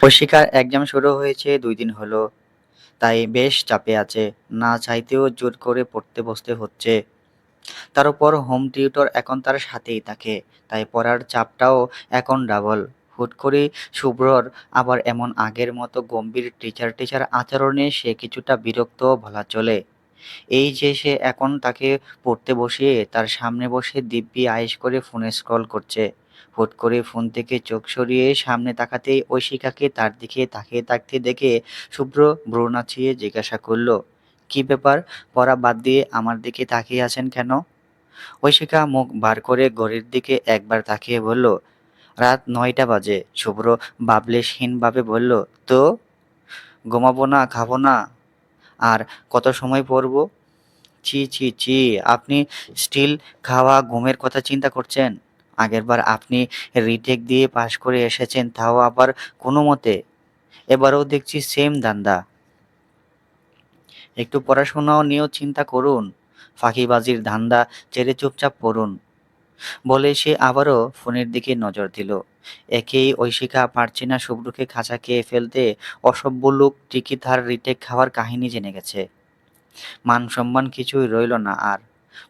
ঐশিকার exam শুরু হয়েছে ২ দিন হলো। তাই বেশ চাপে আছে। না চাইতেও জোর করে পড়তে বসতে হচ্ছে। তার উপর হোম টিউটর এখন তার সাথেই থাকে। তাই পড়ার চাপটাও এখন ডাবল। হুট করেই শুভ্রর আবার এমন আগের মতো গম্ভীর টিচার আচরণে সে কিছুটা বিরক্তও বলা চলে। এই যে সে এখন তাকে পড়তে বসিয়ে তার সামনে বসে দিব্যি আয়েশ করে ফোনে স্ক্রল করছে। হুট করে ফোন থেকে চোখ সরিয়ে সামনে তাকাতেই ঐশিকাকে তার দিকে তাকিয়ে থাকতে দেখে শুভ্র ভ্রু নাচিয়ে জিজ্ঞাসা করল, কি ব্যাপার, পড়া বাদ দিয়ে আমার দিকে তাকিয়ে আছেন কেন? ঐশিকা মুখ বার করে ঘড়ির দিকে একবার তাকিয়ে বলল, রাত ৯টা বাজে। শুভ্র ভাবলেশহীনভাবে বলল, তো ঘুমাবো না, খাবো না, আর কত সময় পড়বো? ছি, ছি, ছি! আপনি স্টিল খাওয়া ঘুমের কথা চিন্তা করছেন? আগেরবার আপনি রিটেক দিয়ে পাশ করে এসেছেন, তাও আবার কোনোমতে। এবারেও দেখছি সেম ধান্দা। একটু পড়াশোনাও নিয়েও চিন্তা করুন। ফাঁকিবাজির ধান্দা ছেড়ে চুপচাপ পড়ুন। বলে সে আবারও ফোনের দিকে নজর দিল। একেই ঐশিকা পারছে না শুভ্রকে খাঁচা খেয়ে ফেলতে, অসভ্য লোক ঠিকই তার রিটেক খাওয়ার কাহিনী জেনে গেছে। মান-সম্মান কিছুই রইল না আর।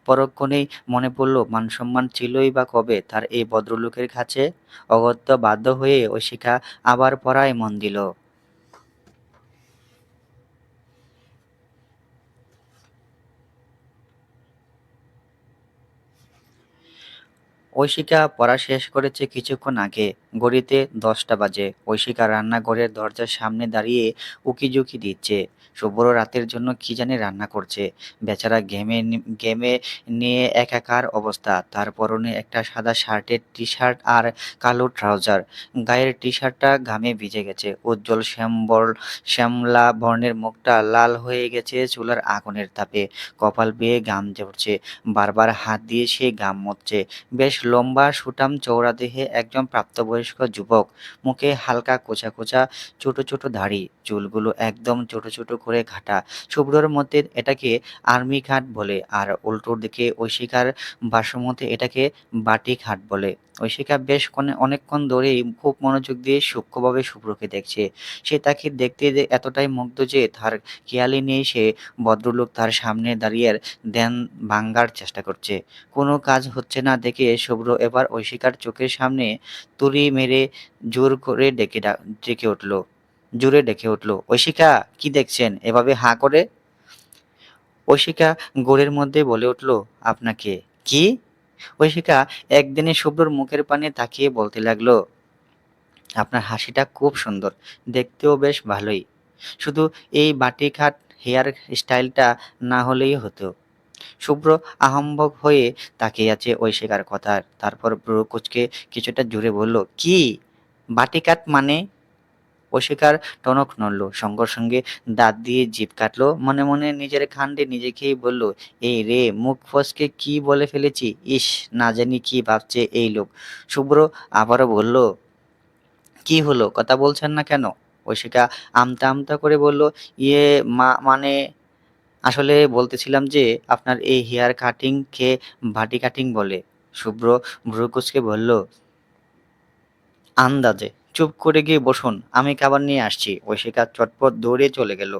পরক্ষণেই মনে পড়ল মান-সম্মান ছিলই বা কবে তার এই ভদ্রলোকের কাছে। অগত্যা বাধ্য হয়ে ঐশিকা আবার পড়ায় মন দিল। ঐশিকা পড়া শেষ করেছে কিছুক্ষণ আগে। ঘড়িতে 10টা বাজে। ঐশিকা রান্নাঘরের দরজার সামনে দাঁড়িয়ে উকিঝুঁকি দিচ্ছে। শুভ্র রাতের জন্য কি জানি রান্না করছে। বেচারা ঘেমে নিয়ে একাকার অবস্থা। তার পরনে একটা সাদা শার্টের টি-শার্ট আর কালো ট্রাউজার। গায়ের টি-শার্টটা ঘামে ভিজে গেছে। উজ্জ্বল শ্যামলা বর্ণের মুখটা লাল হয়ে গেছে চুলার আগুনের তাপে। কপাল বেয়ে ঘাম ঝরছে। বারবার হাত দিয়ে সে ঘাম মুছছে। বেশ লম্বা সুঠাম চওড়া দেহে একজন প্রাপ্তবয়স্ক যুবক। মুখে হালকা কোঁচা কোঁচা ছোট ছোট দাড়ি, চুলগুলো একদম ছোট ছোট করে কাটা। শুভ্রর মতে এটাকে আর্মি খাট বলে, আর উল্টোর দিকে ঐশিকার ভাষ্যমতে এটাকে বাটি খাট বলে। ঐশিকা বেশ অনেকক্ষণ ধরেই খুব মনোযোগ দিয়ে সূক্ষ্মভাবে শুভ্রকে দেখছে। সে তাকে দেখতে এতটাই মুগ্ধ যে তার খেয়ালই নেই সে ভদ্রলোক তার সামনে দাঁড়িয়ে ধ্যান ভাঙার চেষ্টা করছে। কোনো কাজ হচ্ছে না দেখে শুভ্র এবার ঐশিকার চোখের সামনে তুড়ি মেরে জোর করে ডেকে উঠল। জোরে ডেকে উঠল, ঐশিকা, কি দেখছেন এভাবে হাঁ করে? ঐশিকা ঘোরের মধ্যে বলে উঠল, আপনাকে। কি? ঐশিকা একদিনে শুভ্রর মুখের পানে তাকিয়ে বলতে লাগলো, আপনার হাসিটা খুব সুন্দর, দেখতেও বেশ ভালোই। শুধু এই বাটিখাট হেয়ার স্টাইলটা না হলেই হতো। শুভ্র আহম্বক হয়ে তাকিয়ে আছে ঐশিকার কথার। তারপর ভ্রু কুঁচকে কিছুটা জোরে বলল, কি? বাটিকাট মানে? ঐশিকার টনক নড়ল। সঙ্গে সঙ্গে দাঁত দিয়ে জিভ কাটলো। মনে মনে নিজের কাণ্ডে নিজেকেই বলল, এই রে, মুখ ফসকে কি বলে ফেলেছি! ইস, না জানি কি ভাবছে এই লোক। শুভ্র আবারও বলল, কি হলো, কথা বলছেন না কেন? ঐশিকা আমতা আমতা করে বলল, ইয়ে, মানে আসলে বলতেছিলাম যে আপনার এই হেয়ার কাটিং কে বাটি কাটিং বলে। শুভ্র ভ্রু কুঁচকে বলল, আন্দাজে। চুপ করে গিয়ে বসুন, আমি খাবার নিয়ে আসছি। ঐশিকা চটপট দৌড়ে চলে গেল।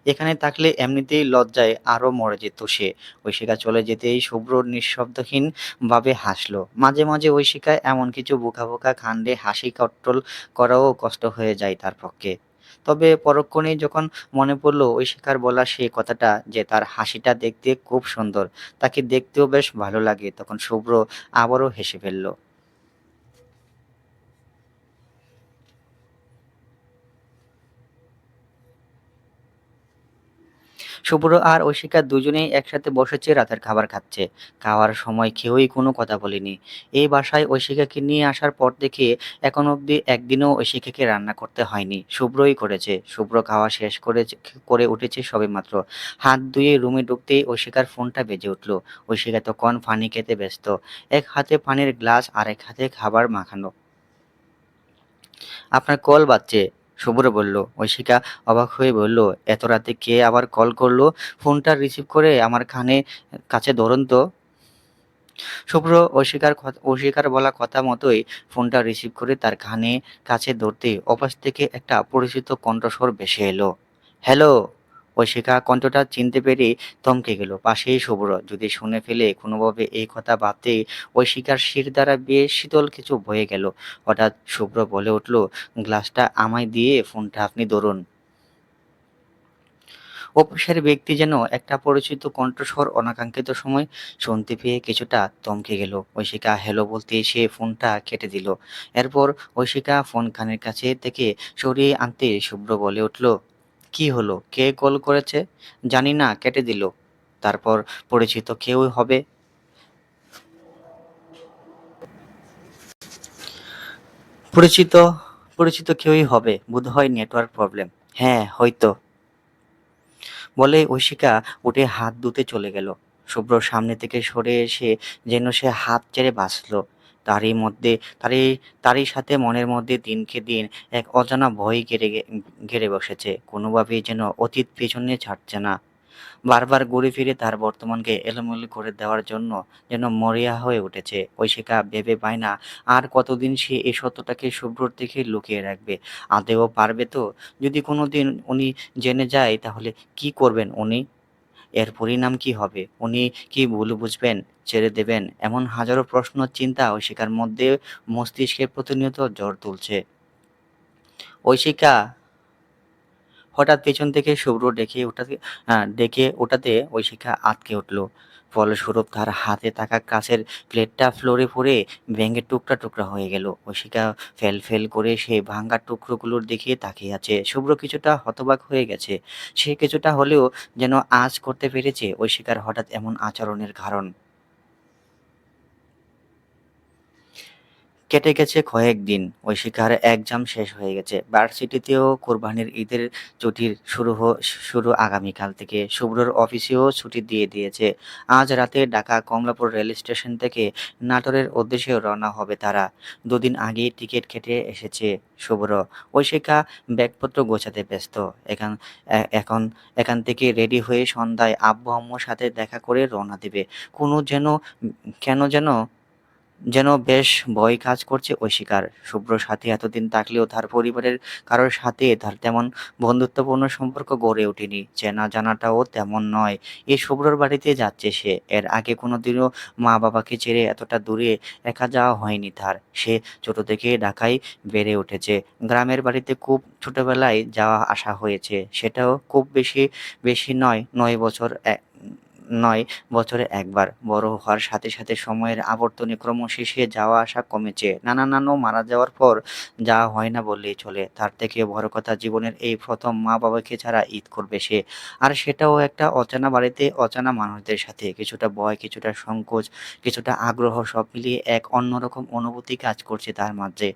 এখানে থাকলে এমনিতেই লজ্জায় আরো মরে যেত সে। ঐশিকা চলে যেতেই শুভ্র নিঃশব্দহীন ভাবে হাসলো। মাঝে মাঝে ঐশিকা এমন কিছু বোকা বোকা কাণ্ডে হাসি কট্টল করাও কষ্ট হয়ে যায় তার পক্ষে। তবে পরক্ষণেই যখন মনে পড়ল ঐশিকার বলা সেই কথাটা যে তার হাসিটা দেখতে খুব সুন্দর, তাকে দেখতেও বেশ ভালো লাগে, তখন শুভ্র আবারও হেসে ফেলল। শুভ্র আর ঐশিকা দুজনেই একসাথে বসেছে, রাতের খাবার খাচ্ছে। খাওয়ার সময় কেউই কোনো কথা বলেনি। এই বাসায় ঐশিকাকে নিয়ে আসার পর থেকে এখন অবধি একদিনও ঐশিকাকে রান্না করতে হয়নি, শুভ্রই করেছে। শুভ্র খাওয়া শেষ করে উঠেছে সবেমাত্র। হাত ধুয়ে রুমে ঢুকতেই ঐশিকার ফোনটা বেজে উঠল। ঐশিকা তখন পানি খেতে ব্যস্ত। এক হাতে পানির গ্লাস আর এক হাতে খাবার মাখানো। আপনার কল বাজছে, শুভ্র বলল। ঐশিকা অবাক হয়ে বলল, এত রাতে কে আবার কল করলো? ফোনটা রিসিভ করে আমার কাছে ধরুন তো। শুভ্র অস্বীকার বলা কথা মতোই ফোনটা রিসিভ করে তার কানে কাছে ধরতেই অপাশ থেকে একটা পরিচিত কণ্ঠস্বর ভেসে এলো। হ্যালো। ঐশিকা কণ্ঠটা চিনতে পেরে থমকে গেল। পাশেই শুভ্র। যদি শুনে ফেলে কোনোভাবে এই কথা ভাবতেই ঐশিকার শির দ্বারা বেশ শীতল কিছু বয়ে গেল। হঠাৎ শুভ্র বলে উঠল, গ্লাসটা আমায় দিয়ে ফোনটা আপনি ধরুন। অপাশের ব্যক্তি যেন একটা পরিচিত কণ্ঠস্বর অনাকাঙ্ক্ষিত সময় শুনতে পেয়ে কিছুটা থমকে গেল। ঐশিকা হ্যালো বলতেই সে ফোনটা কেটে দিল। এরপর ঐশিকা ফোন কানের কাছে থেকে সরিয়ে আনতে শুভ্র বলে উঠল, কি হলো? কে কল করেছে? জানি না, কেটে দিল। তারপর পরিচিত কেউ হবে। পরিচিত পরিচিত কেউই হবে, বোধহয় নেটওয়ার্ক প্রবলেম। হ্যাঁ, হয়তো। বলে ঐশিকা উঠে হাত ধুতে চলে গেল। শুভ্র সামনে থেকে সরে এসে যেন সে হাত ছেড়ে বাঁচল। তারই মধ্যে তারই তারই সাথে মনের মধ্যে দিনকে দিন এক অজানা ভয় ঘেরে বসেছে। কোনোভাবেই যেন অতীত পেছনে ছাড়ছে না। বারবার ঘুরে ফিরে তার বর্তমানকে এলোমেলো করে দেওয়ার জন্য যেন মরিয়া হয়ে উঠেছে। ঐশিকা ভেবে পায় না আর কতদিন সে এই সত্যটাকে শুভ্রর থেকে লুকিয়ে রাখবে। আদৌ পারবে তো? যদি কোনোদিন উনি জেনে যায় তাহলে কি করবেন উনি? এর পরিণাম কি হবে? উনি কি ভুল বুঝবেন? ছেড়ে দেবেন? এমন হাজারো প্রশ্ন চিন্তা ঐশিকার মধ্যে মস্তিষ্কে প্রতিনিয়ত ঝড় তুলছে। ঐশিকা। হঠাৎ পেছন থেকে শুভ্র ডেকে ওঠাতে ঐশিকা আঁতকে উঠল। ফলস্বরূপ তার হাতে থাকা কাঁচের প্লেটটা ফ্লোরে পড়ে ভেঙে টুকরা টুকরা হয়ে গেল। ঐশিকা ফেল করে সেই ভাঙা টুকরোগুলোর দিকে তাকিয়ে আছে। শুভ্র কিছুটা হতবাক হয়ে গেছে। সে কিছুটা হলেও যেন আঁচ করতে পেরেছে ঐশিকার হঠাৎ এমন আচরণের কারণ। কেটে গেছে কয়েকদিন। ঐশিকার এক্সাম শেষ হয়ে গেছে। ভার্সিটিতেও কোরবানির ঈদের ছুটির শুরু আগামীকাল থেকে। শুভ্রর অফিসেও ছুটি দিয়ে দিয়েছে। আজ রাতে ঢাকা কমলাপুর রেল স্টেশন থেকে নাটোরের উদ্দেশ্যে রওনা হবে তারা। দুদিন আগেই টিকিট কেটে এসেছে শুভ্র। ঐশিকা ব্যাগপত্র গোছাতে ব্যস্ত। এখান এখন এখান থেকে রেডি হয়ে সন্ধ্যায় আব্বু আম্মুর সাথে দেখা করে রওনা দেবে। কোনো যেন কেন যেন বেশ ভয় কাজ করছে ঐশিকার। শুভ্রর সাথে এতদিন থাকলেও তার পরিবারের কারোর সাথে তার তেমন বন্ধুত্বপূর্ণ সম্পর্ক গড়ে ওঠেনি। চেনা জানাটাও তেমন নয়। এই শুভ্রর বাড়িতে যাচ্ছে সে। এর আগে কোনোদিনও মা বাবাকে ছেড়ে এতটা দূরে একা যাওয়া হয়নি তার। সে ছোট থেকে ঢাকায় বেড়ে উঠেছে। গ্রামের বাড়িতে খুব ছোটবেলায় যাওয়া আসা হয়েছে। সেটাও খুব বেশি বেশি নয়, ৯ বছরে একবার। বড় হওয়ার সাথে সাথে সময়ের আবর্তনে ক্রমশ যাওয়া আসা কমেছে। নানা নানু মারা যাওয়ার পর যাওয়া হয় না বললেই চলে। তার থেকেও বড় কথা, জীবনের এই প্রথম মা বাবাকে ছাড়া ঈদ করবে সে। আর সেটাও একটা অচেনা বাড়িতে অচেনা মানুষদের সাথে। কিছুটা ভয়, কিছুটা সংকোচ, কিছুটা আগ্রহ, সব মিলিয়ে এক অন্যরকম অনুভূতি কাজ করছে তার মাঝে।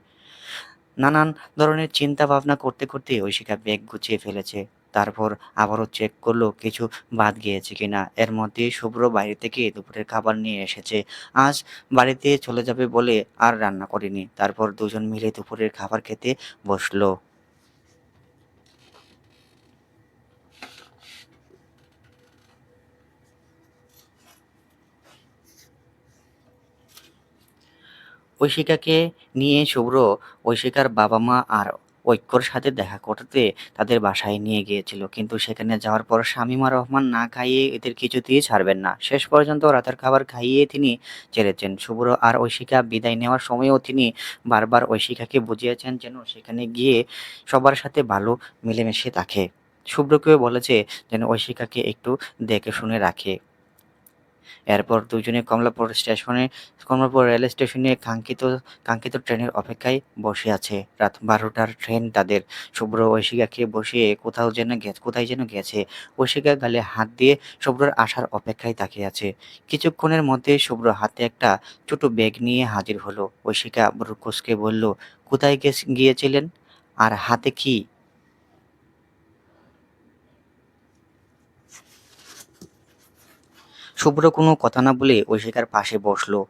নানান ধরনের চিন্তা ভাবনা করতে করতে ঐশিকা ব্যাগ গুছিয়ে ফেলেছে। তারপর আবারও চেক করলো কিছু বাদ গিয়েছে কিনা। এর মধ্যেই শুভ্র বাইরে থেকে দুপুরের খাবার নিয়ে এসেছে। আজ বাড়িতে চলে যাবে বলে আর রান্না করেনি। তারপর দুজন মিলে দুপুরের খাবার খেতে বসলো। ঐশিকাকে নিয়ে শুভ্র ঐশিকার বাবা-মা আর ঐক্যর সাথে দেখা করতে তাদের বাসায় নিয়ে গিয়েছিল। কিন্তু সেখানে যাওয়ার পর শামীমা রহমান না খাইয়ে এদের কিছুতেই ছাড়বেন না। শেষ পর্যন্ত রাতের খাবার খাইয়ে তিনি ছেড়েছেন। শুভ্র আর ঐশিকা বিদায় নেওয়ার সময়ও তিনি বারবার ঐশিকাকে বুঝিয়েছেন যেন সেখানে গিয়ে সবার সাথে ভালো মিলেমিশে থাকে। শুভ্রকেও বলেছে যেন ঐশিকাকে একটু দেখে শুনে রাখে। এরপর দুজনে কমলাপুর রেল স্টেশনে কাঙ্ক্ষিত ট্রেনের অপেক্ষায় বসে আছে। রাত ১২টার ট্রেন তাদের। শুভ্র ঐশিকাকে বসিয়ে কোথায় যেন গেছে। ঐশিকা গালে হাত দিয়ে শুভ্রর আসার অপেক্ষায় তাকিয়ে আছে। কিছুক্ষণের মধ্যে শুভ্র হাতে একটা ছোট ব্যাগ নিয়ে হাজির হলো। ঐশিকা ভ্রু কুঁচকে বলল, কোথায় গিয়েছিলেন? আর হাতে কি? শুভ্র কোনো কথা না বলে ঐশিকার পাশে বসলো।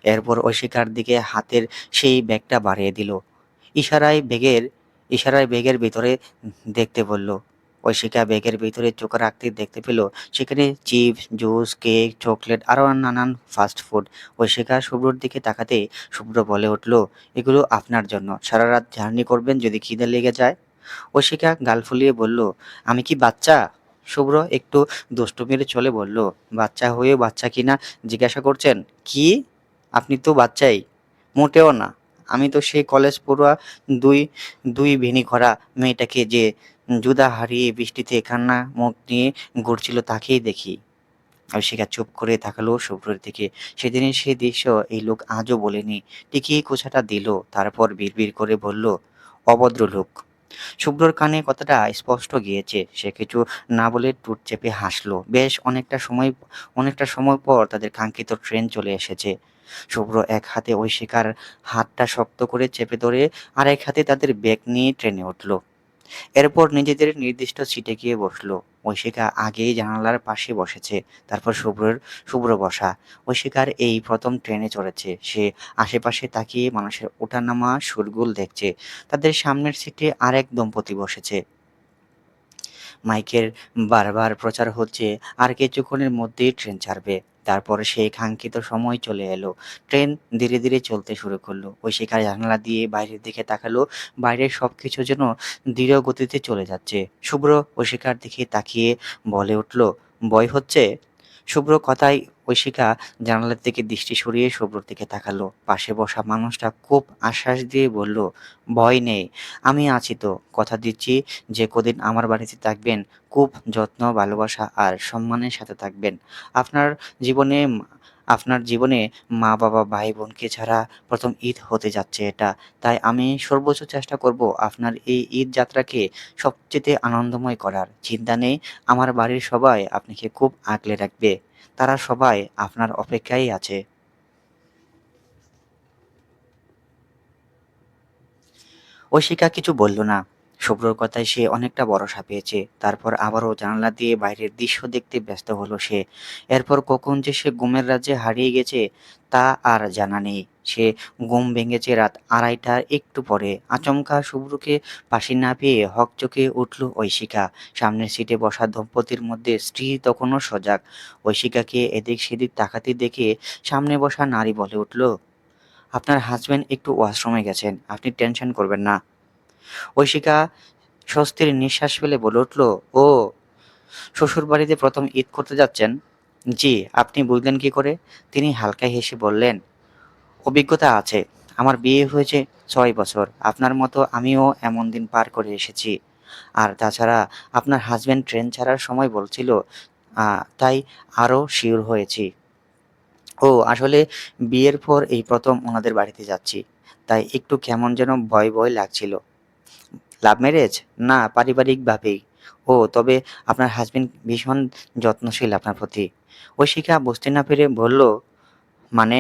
এরপর ঐশিকার দিকে হাতের সেই ব্যাগটা বাড়িয়ে দিল। ইশারায় ব্যাগের ইশারায় ব্যাগের ভিতরে দেখতে বলল। ঐশিকা ব্যাগের ভিতরে চোখ রাখতেই দেখতে পেল সেখানে চিপস, জুস, কেক, চকলেট আরও নানান ফাস্ট ফুড। ঐশিকা শুভ্রর দিকে তাকাতেই শুভ্র বলে উঠল, এগুলো আপনার জন্য। সারা রাত জার্নি করবেন, যদি খিদে লেগে যায়। ঐশিকা গাল ফুলিয়ে বলল, আমি কি বাচ্চা? শুভ্র একটু দুষ্টু মেরে চলে বলল, বাচ্চা হয়ে বাচ্চা কিনা জিজ্ঞাসা করছেন? কি, আপনি তো বাচ্চাই। মোটেও না, আমি তো সেই কলেজ পড়ুয়া দুই দুই ভেনি ঘোরা মেয়েটাকে যে জুদা হারিয়ে বৃষ্টিতে কান্না মুখ নিয়ে ঘুরছিল তাকেই দেখি। ঐশিকা চুপ করে তাকালো শুভ্রের দিকে। সেদিনের সেই দৃশ্য এই লোক আজও বলেনি। টিকিয়ে খোঁচাটা দিল, তারপর বিড়বিড় করে বলল, অভদ্র লোক। শুভ্রর কানে কথাটা স্পষ্ট গিয়েছে। সে কিছু না বলে ঠোঁট চেপে হাসলো। বেশ অনেকটা সময় পর তাদের কাঙ্ক্ষিত ট্রেন চলে এসেছে। শুভ্র এক হাতে ঐশিকার হাতটা শক্ত করে চেপে ধরে আর এক হাতে তাদের ব্যাগ নিয়ে ট্রেনে উঠল। এরপর নিজেদের নির্দিষ্ট সিটে গিয়ে বসলো। ঐশিকা আগেই জানালার পাশে বসেছে। তারপর শুভ্র বসা। ঐশিকার এই প্রথম ট্রেনে চড়েছে। সে আশেপাশে তাকিয়ে মানুষের ওঠানামা শোরগোল দেখছে। তাদের সামনের সিটে আরেক দম্পতি বসেছে। মাইকের বারবার প্রচার হচ্ছে, আর কিছুক্ষণের মধ্যেই ট্রেন ছাড়বে। তারপর সেই কাঙ্ক্ষিত সময় চলে এলো। ট্রেন ধীরে ধীরে চলতে শুরু করলো। ঐশিকা জানালা দিয়ে বাইরের দিকে তাকালো। বাইরের সবকিছু যেন ধীর গতিতে চলে যাচ্ছে। শুভ্র ঐশিকার দিকে তাকিয়ে বলে উঠল, ভয় হচ্ছে? শুভ্র কথায় ঐশিকা জানালার দিকে দৃষ্টি সরিয়ে শুভ্রর দিকে তাকালো। পাশে বসা মানুষটা খুব আশ্বাস দিয়ে বলল, ভয় নেই, আমি আছি তো। কথা দিচ্ছি, যে কদিন আমার বাড়িতে থাকবেন খুব যত্ন, ভালোবাসা আর সম্মানের সাথে থাকবেন। আপনার জীবনে আপনার জীবনে মা বাবা ভাই বোনকে ছাড়া প্রথম ঈদ হতে যাচ্ছে এটা। তাই আমি সর্বোচ্চ চেষ্টা করব আপনার এই ঈদ যাত্রাকে সবচেয়ে আনন্দময় করার। চিন্তা নেই, আমার বাড়ির সবাই আপনাকে খুব আগলে রাখবে। তারা সবাই আপনার অপেক্ষায় আছে। ঐশিকা কিছু বলল না। শুভ্রর কথায় সে অনেকটা ভরসা পেয়েছে। তারপর আবারও জানালা দিয়ে বাইরের দৃশ্য দেখতে ব্যস্ত হলো সে। এরপর কখন যে সে ঘুমের রাজ্যে হারিয়ে গেছে তা আর জানা নেই। সে ঘুম ভেঙেছে রাত 2:30টার একটু পরে। আচমকা শুভ্রকে পাশে না পেয়ে হকচকে উঠল ঐশিকা। সামনের সিটে বসা দম্পতির মধ্যে স্ত্রী তখনও সজাগ। ঐশিকাকে এদিক সেদিক তাকাতে দেখে সামনে বসা নারী বলে উঠল, আপনার হাজবেন্ড একটু ওয়াশরুমে গেছেন, আপনি টেনশন করবেন না। ঐশিকা স্বস্তির নিঃশ্বাস ফেলে বলে উঠল, ও, শ্বশুরবাড়িতে প্রথম ঈদ করতে যাচ্ছেন? জি। আপনি বুঝলেন কি করে? তিনি হালকা হেসে বললেন, অভিজ্ঞতা আছে। আমার বিয়ে হয়েছে 6 বছর। আপনার মতো আমিও এমন দিন পার করে এসেছি। আর তাছাড়া আপনার হাজবেন্ড ট্রেন ছাড়ার সময় বলছিল, তাই আরও শিওর হয়েছি। ও আসলে বিয়ের পর এই প্রথম ওনাদের বাড়িতে যাচ্ছি, তাই একটু কেমন যেন ভয় ভয় লাগছিল। Love marriage? না, পারিবারিকভাবেই। ও, তবে আপনার হাসবেন্ড ভীষণ যত্নশীল আপনার প্রতি। ঐশিকা বুঝতে না পেরে বলল, মানে?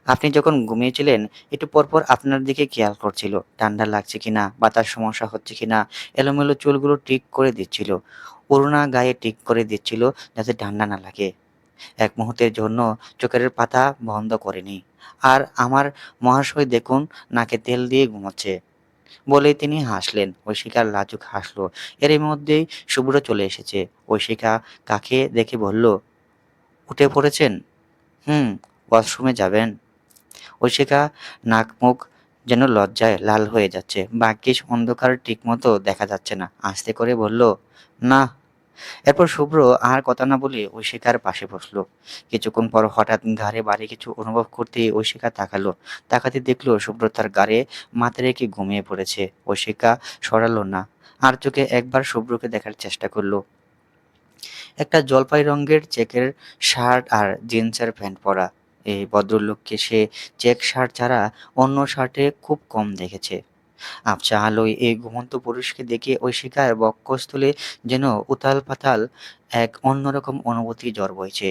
আপনি যখন ঘুমিয়েছিলেন একটু পরপর আপনার দিকে খেয়াল করছিল, ঠান্ডা লাগছে কিনা, বাতাস সমস্যা হচ্ছে কিনা, এলোমেলো চুলগুলো ঠিক করে দিচ্ছিল, ওড়না গায়ে ঠিক করে দিচ্ছিল যাতে ঠান্ডা না লাগে। এক মুহূর্তের জন্য চোখের পাতা বন্ধ করেনি। আর আমার মহাশয় দেখুন, নাকে তেল দিয়ে ঘুমোচ্ছে। বলেই তিনি হাসলেন। ঐশিকার লাজুক হাসলো। এরই মধ্যেই শুভ্র চলে এসেছে। ঐশিকা কাকে দেখে বলল, উঠে পড়েছেন? হুম। ওয়াশরুমে যাবেন? ঐশিকা নাক মুখ যেন লজ্জায় লাল হয়ে যাচ্ছে। ভাগ্যিস অন্ধকার ঠিকমতো দেখা যাচ্ছে না। আস্তে করে বলল, না। এরপর শুভ্র আর কথা না বলে ঐশিকার পাশে বসলো। কিছুক্ষণ পর হঠাৎ ঘাড়ে ভারী কিছু অনুভব করতেই ঐশিকা তাকালো। তাকাতে দেখলো শুভ্র তার ঘাড়ে মাথা রেখে ঘুমিয়ে পড়েছে। ঐশিকা সরালো না, আর চোখে একবার শুভ্রকে দেখার চেষ্টা করলো। একটা জলপাই রঙের চেকের শার্ট আর জিন্সের প্যান্ট পরা এই ভদ্রলোককে সে চেক শার্ট ছাড়া অন্য শার্টে খুব কম দেখেছে। আবছা আলোয় এই ঘুমন্ত পুরুষকে দেখে ঐশিকার বক্ষস্থলে যেন উথাল পাতাল এক অন্যরকম অনুভূতি ঝড় বইছে।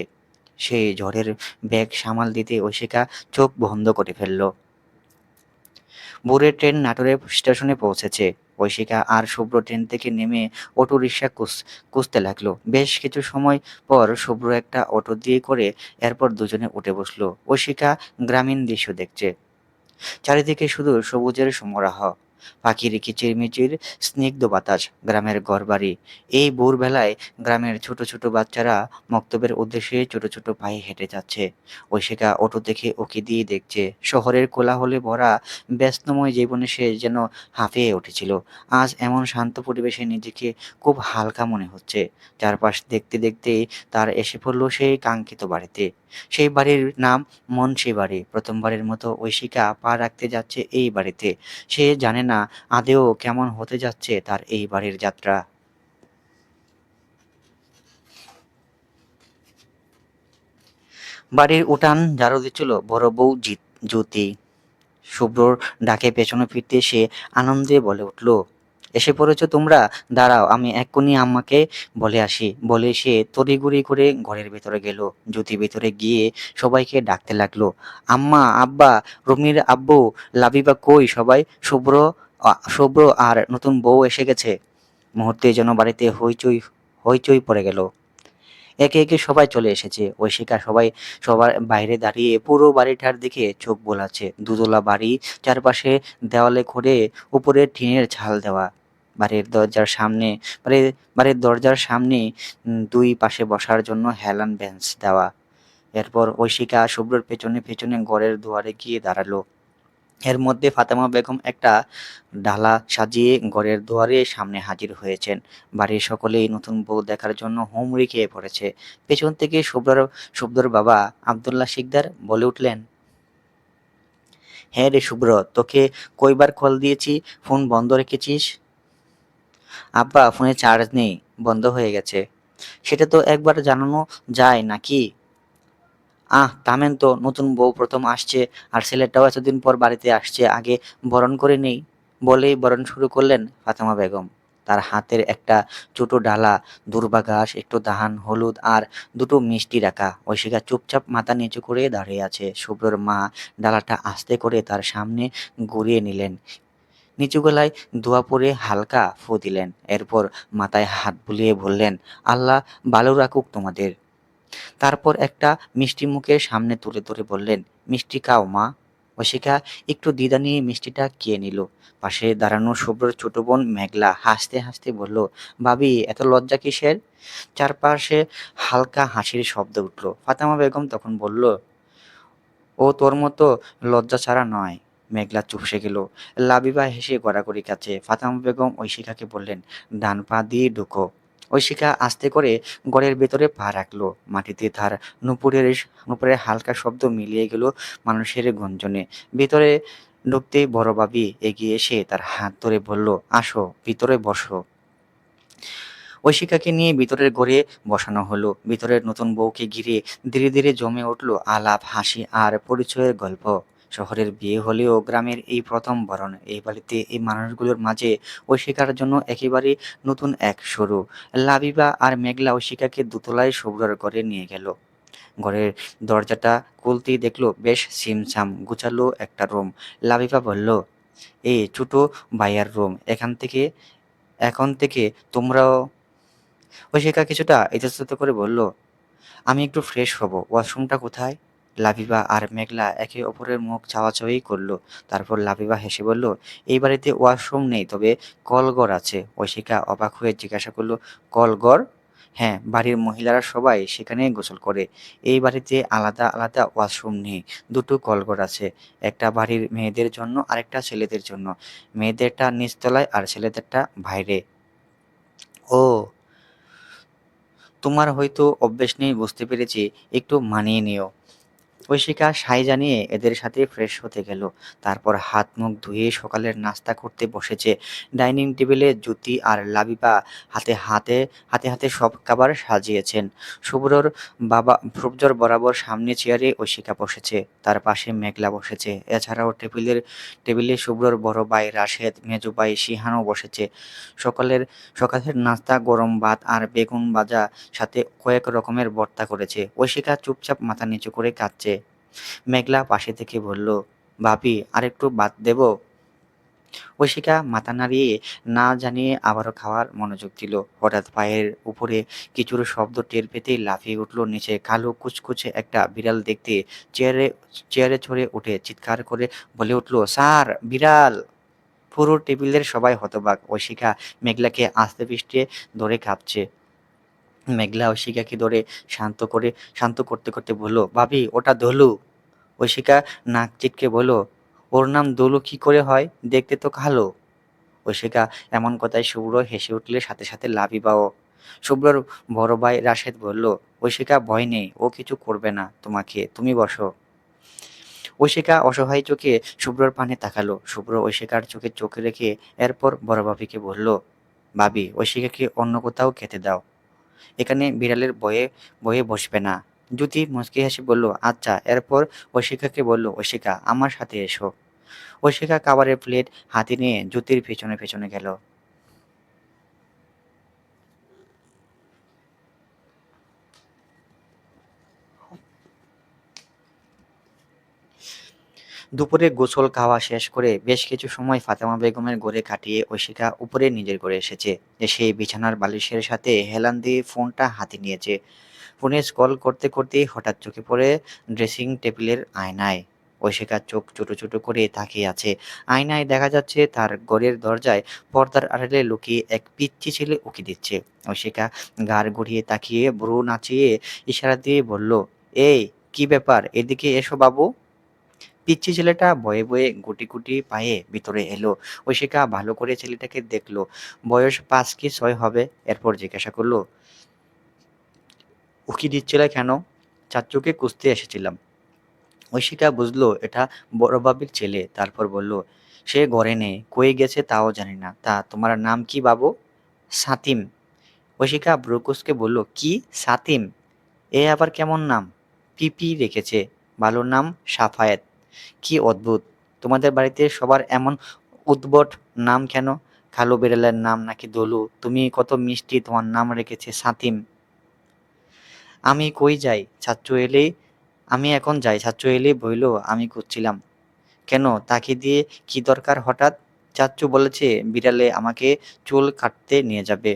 সেই ঝড়ের বেগ সামাল দিতে ঐশিকা চোখ বন্ধ করে ফেলল। ভোরের ট্রেন নাটোরের স্টেশনে পৌঁছেছে। ঐশিকা আর শুভ্র ট্রেন থেকে নেমে অটো রিকশা খুঁজতে লাগলো। বেশ কিছু সময় পর শুভ্র একটা অটো দিয়ে করে এরপর দুজনে উঠে বসলো। ঐশিকা গ্রামীণ দৃশ্য দেখছে। চারিদিকে শুধু সবুজের সমারোহ। পাখির কিচিরমিচির, স্নিগ্ধ বাতাস, গ্রামের ঘরবাড়ি। এই ভোরবেলায় গ্রামের ছোট ছোট বাচ্চারা মক্তবের উদ্দেশ্যে ছোট ছোট পায়ে হেঁটে যাচ্ছে। ঐশিকা অটো দেখে উকি দিয়ে দেখছে। শহরের কোলাহলে ভরা ব্যস্তময় জীবনে সে যেন হাঁপিয়ে উঠেছিল। আজ এমন শান্ত পরিবেশে নিজেকে খুব হালকা মনে হচ্ছে। চারপাশ দেখতে দেখতেই তার এসে পড়ল সেই কাঙ্ক্ষিত বাড়িতে। সেই বাড়ির নাম মুন্সি বাড়ি। প্রথমবারের মতো ঐশিকা পা রাখতে যাচ্ছে এই বাড়িতে। সে জানে না আদৌ কেমন হতে যাচ্ছে তার এই বাড়ির যাত্রা। বাড়ির উঠান ঝাড়ু দিচ্ছিল বড় বউ জ্যোতি। শুভ্রর ডাকে পেছনে ফিরতে সে আনন্দে বলে উঠল, এসে পড়েছো তোমরা? দাঁড়াও, আমি এক্ষুনি আম্মাকে বলে আসি। বলে সে তড়িঘড়ি করে ঘরের ভেতরে গেল। জ্যোতি ভেতরে গিয়ে সবাইকে ডাকতে লাগলো, আম্মা, আব্বা, রুমির আব্বু, লাবিবা কই সবাই? শুভ্র আর নতুন বউ এসে গেছে। মুহূর্তে যেন বাড়িতে হইচই হইচই পড়ে গেল। একে একে সবাই চলে এসেছে। ঐশিকা সবার বাইরে দাঁড়িয়ে পুরো বাড়িটার দিকে চোখ বোলাচ্ছে। দুতলা বাড়ি, চারপাশে দেওয়ালে করে উপরে টিনের ছাল দেওয়া। বাড়ির দরজার সামনে বাড়ির বাড়ির দরজার সামনে দুই পাশে বসার জন্য হেলান বেঞ্চ দেওয়া। এরপর ঐশিকা শুভ্রর পেছনে পেছনে ঘরের দুয়ারে গিয়ে দাঁড়ালো। এর মধ্যে ফাতেমা বেগম একটা ডালা সাজিয়ে ঘরের দুয়ারে সামনে হাজির হয়েছেন। বাড়ির সকলেই নতুন বউ দেখার জন্য হুমড়ি খেয়ে পড়েছে। পেছন থেকে শুভ্রর বাবা আব্দুল্লাহ শিকদার বলে উঠলেন, হ্যাঁ রে শুভ্র, তোকে কয়বার কল দিয়েছি, ফোন বন্ধ রেখেছিস? আব্বা, ফোনে চার্জ নেই, বন্ধ হয়ে গেছে। সেটা তো একবার জানানো যায় নাকি? থামেন তো, নতুন বউ প্রথম আসছে আর ছেলেটাও এতদিন পর বাড়িতে আসছে, আগে বরণ করে নেই। বলেই বরণ শুরু করলেন ফাতেমা বেগম। তার হাতের একটা ছোট ডালা, দূর্বা ঘাস, একটু ধান, হলুদ আর দুটো মিষ্টি রাখা। ঐশিকা চুপচাপ মাথা নিচু করে দাঁড়িয়ে আছে। শুভ্রর মা ডালাটা আস্তে করে তার সামনে ঘুরিয়ে নিলেন। নিচু গলায় দোয়া পরে হালকা ফু দিলেন। এরপর মাথায় হাত বুলিয়ে বললেন, আল্লাহ ভালো রাখুক তোমাদের। তারপর একটা মিষ্টি মুখের সামনে তুলে ধরে বললেন, মিষ্টি খাও মা। অশিকা একটু দ্বিধা নিয়ে মিষ্টিটা খেয়ে নিল। পাশে দাঁড়ানো শুভ্রর ছোট বোন মেঘলা হাসতে হাসতে বলল, ভাবি, এত লজ্জা কিসের? চারপাশে হালকা হাসির শব্দ উঠল। ফাতেমা বেগম তখন বলল, ও তোর মতো লজ্জা ছাড়া নয়। মেঘলা চুপসে গেল। লাবিবা হেসে গড়াগড়ি কাছে। ফাতেমা বেগম ঐশিকাকে বললেন, ডান পা দিয়ে ঢুকো। ঐশিকা আস্তে করে ঘরের ভেতরে পা রাখলো। মাটিতে তার নুপুরের হালকা শব্দ মিলিয়ে গেল মানুষের গঞ্জনে। ভেতরে ঢুকতেই বড় ভাবি এগিয়ে এসে তার হাত ধরে বলল, আসো, ভিতরে বসো। ঐশিকাকে নিয়ে ভিতরের ঘরে বসানো হলো। ভিতরের নতুন বউকে ঘিরে ধীরে ধীরে জমে উঠল আলাপ, হাসি আর পরিচয়ের গল্প। শহরের বিয়ে হলেও গ্রামের এই প্রথম বরণ। এই বাড়িতে এই মানুষগুলোর মাঝে ঐশিকার জন্য একেবারে নতুন এক শুরু। লাবিবা আর মেঘলা ঐশিকাকে দোতলায় শুভ্রর ঘরে নিয়ে গেল। ঘরের দরজাটা খুলতেই দেখলো বেশ ছিমছাম গুছালো একটা রুম। লাবিবা বলল, এই ছোট ভাইয়ার রুম, এখন থেকে তোমরাও। ঐশিকা কিছুটা ইতস্তত করে বলল, আমি একটু ফ্রেশ হব, ওয়াশরুমটা কোথায়? লাবিবা আর মেঘলা একে অপরের মুখ চাওয়াচাওয়ি করলো। তারপর লাবিবা হেসে বলল, এই বাড়িতে ওয়াশরুম নেই, তবে কলঘর আছে। ঐশিকা অবাক হয়ে জিজ্ঞাসা করলো, কলঘর? হ্যাঁ, বাড়ির মহিলারা সবাই সেখানে গোসল করে। এই বাড়িতে আলাদা আলাদা ওয়াশরুম নেই, দুটো কলঘর আছে। একটা বাড়ির মেয়েদের জন্য, আরেকটা ছেলেদের জন্য। মেয়েদেরটা নিচতলায় আর ছেলেদেরটা বাইরে। ও, তোমার হয়তো অভ্যেস নেই, বুঝতে পেরেছি, একটু মানিয়ে নিও। ঐশিকা সাই জানিয়ে এদের সাথে ফ্রেশ হতে গেল। তারপর হাত মুখ ধুয়ে সকালের নাস্তা করতে বসেছে। ডাইনিং টেবিলে জ্যোতি আর লাবিবা হাতে হাতে হাতে হাতে সব খাবার সাজিয়েছেন। শুভ্রর বরাবর সামনে চেয়ারে ঐশিকা বসেছে। তার পাশে মেঘলা বসেছে। এছাড়াও টেবিলে শুভ্রর বড় ভাই রাশেদ, মেজো ভাই শিহানও বসেছে। সকালের সকালের নাস্তা গরম ভাত আর বেগুন ভাজা, সাথে কয়েক রকমের ভর্তা করেছে। ঐশিকা চুপচাপ মাথা নিচু করে কাঁদছে। মেঘলা পাশে থেকে বলল, ভাবি, আরেকটু ভাত দেব? ঐশিকা মাথা নাড়িয়ে না জানিয়ে আবারও খাওয়ার মনোযোগ দিল। হঠাৎ পায়ের উপরে কিছুর শব্দ টের পেতেই লাফিয়ে উঠল নিচে। কালো কুচকুচে একটা বিড়াল দেখতে চেয়ারে চেয়ারে চড়ে উঠে চিৎকার করে বলে উঠল, স্যার, বিড়াল! পুরো টেবিলের সবাই হতবাক। ঐশিকা মেঘলাকে আস্তে-পিষ্টে ধরে কাঁপছে। মেঘলা ঐশিকাকে ধরে শান্ত করে শান্ত করতে করতে বলল, ভাবি ওটা দলু। ঐশিকা নাক চিটকে বলল, ওর নাম দলু কি করে হয়, দেখতে তো কালো। ঐশিকা এমন কথায় শুভ্র হেসে উঠলে সাথে সাথে লাবিবাও। শুভ্রর বড় ভাই রাশেদ বলল, ঐশিকা ভয় নেই, ও কিছু করবে না তোমাকে, তুমি বসো। ঐশিকা অসহায় চোখে শুভ্রর পানে তাকালো। শুভ্র ঐশিকার চোখে চোখ রেখে এরপর বড় ভাবিকে বলল, ভাবি ঐশিকাকে অন্য কোথাও খেতে দাও, এখানে বিড়ালের ভয়ে ভয়ে বসবে না। জ্যোতি মুচকি হেসে বলল, আচ্ছা। এরপর ঐশিকাকে বলল, ঐশিকা আমার সাথে এসো। ঐশিকা খাবারের প্লেট হাতে নিয়ে জ্যোতির পেছনে পেছনে গেল। দুপুরে গোসল খাওয়া শেষ করে বেশ কিছু সময় ফাতেমা বেগমের ঘরে কাটিয়ে ঐশিকা উপরে নিজের ঘরে এসেছে। এসে বিছানার বালিশের সাথে হেলান দিয়ে ফোনটা হাতে নিয়েছে। ফোনে স্ক্রল করতে করতেই হঠাৎ চোখে পড়ে ড্রেসিং টেবিলের আয়নায়। ঐশিকা চোখ ছোট ছোট করে তাকিয়ে আছে। আয়নায় দেখা যাচ্ছে তার ঘরের দরজায় পর্দার আড়ালে লুকিয়ে এক পিচ্চি ছেলে উকি দিচ্ছে। ঐশিকা ঘাড় ঘুরিয়ে তাকিয়ে ভ্রু নাচিয়ে ইশারা দিয়ে বলল, এই, কি ব্যাপার, এদিকে এসো বাবু। পিচ্চি ছেলেটা ভয়ে ভয়ে গুটি গুটি পায়ে ভিতরে এলো। ঐশিকা ভালো করে ছেলেটাকে দেখলো। বয়স 5 কি 6 হবে। এরপর জিজ্ঞাসা করলো, উকি দিচ্ছিলে কেন? চাচ্চুকে খুঁজতে এসেছিলাম। ঐশিকা বুঝলো এটা বড় বাবির ছেলে। তারপর বলল, সে ঘরে নেই, কই গেছে তাও জানি না। তা তোমার নাম কি বাবু? সাতিম। ঐশিকা ভ্রু কুঁচকে বলল, কি সাতিম? এ আবার কেমন নাম? পিপি রেখেছে। ভালো নাম সাফায়েত। কি অদ্ভুত, তোমাদের বাড়িতে সবার এমন উদ্ভট নাম কেন? কালো বিড়ালের নাম নাকি দলু, তুমি কত মিষ্টি, তোমার নাম রেখেছে সাতিম। আমি কই যাই, চাচ্চু এলেই আমি এখন যাই, চাচ্চু এলেই বইল আমি খুঁজছিলাম। কেন, তাকে দিয়ে কি দরকার হঠাৎ? চাচ্চু বলেছে বিড়ালে আমাকে চুল কাটতে নিয়ে যাবে,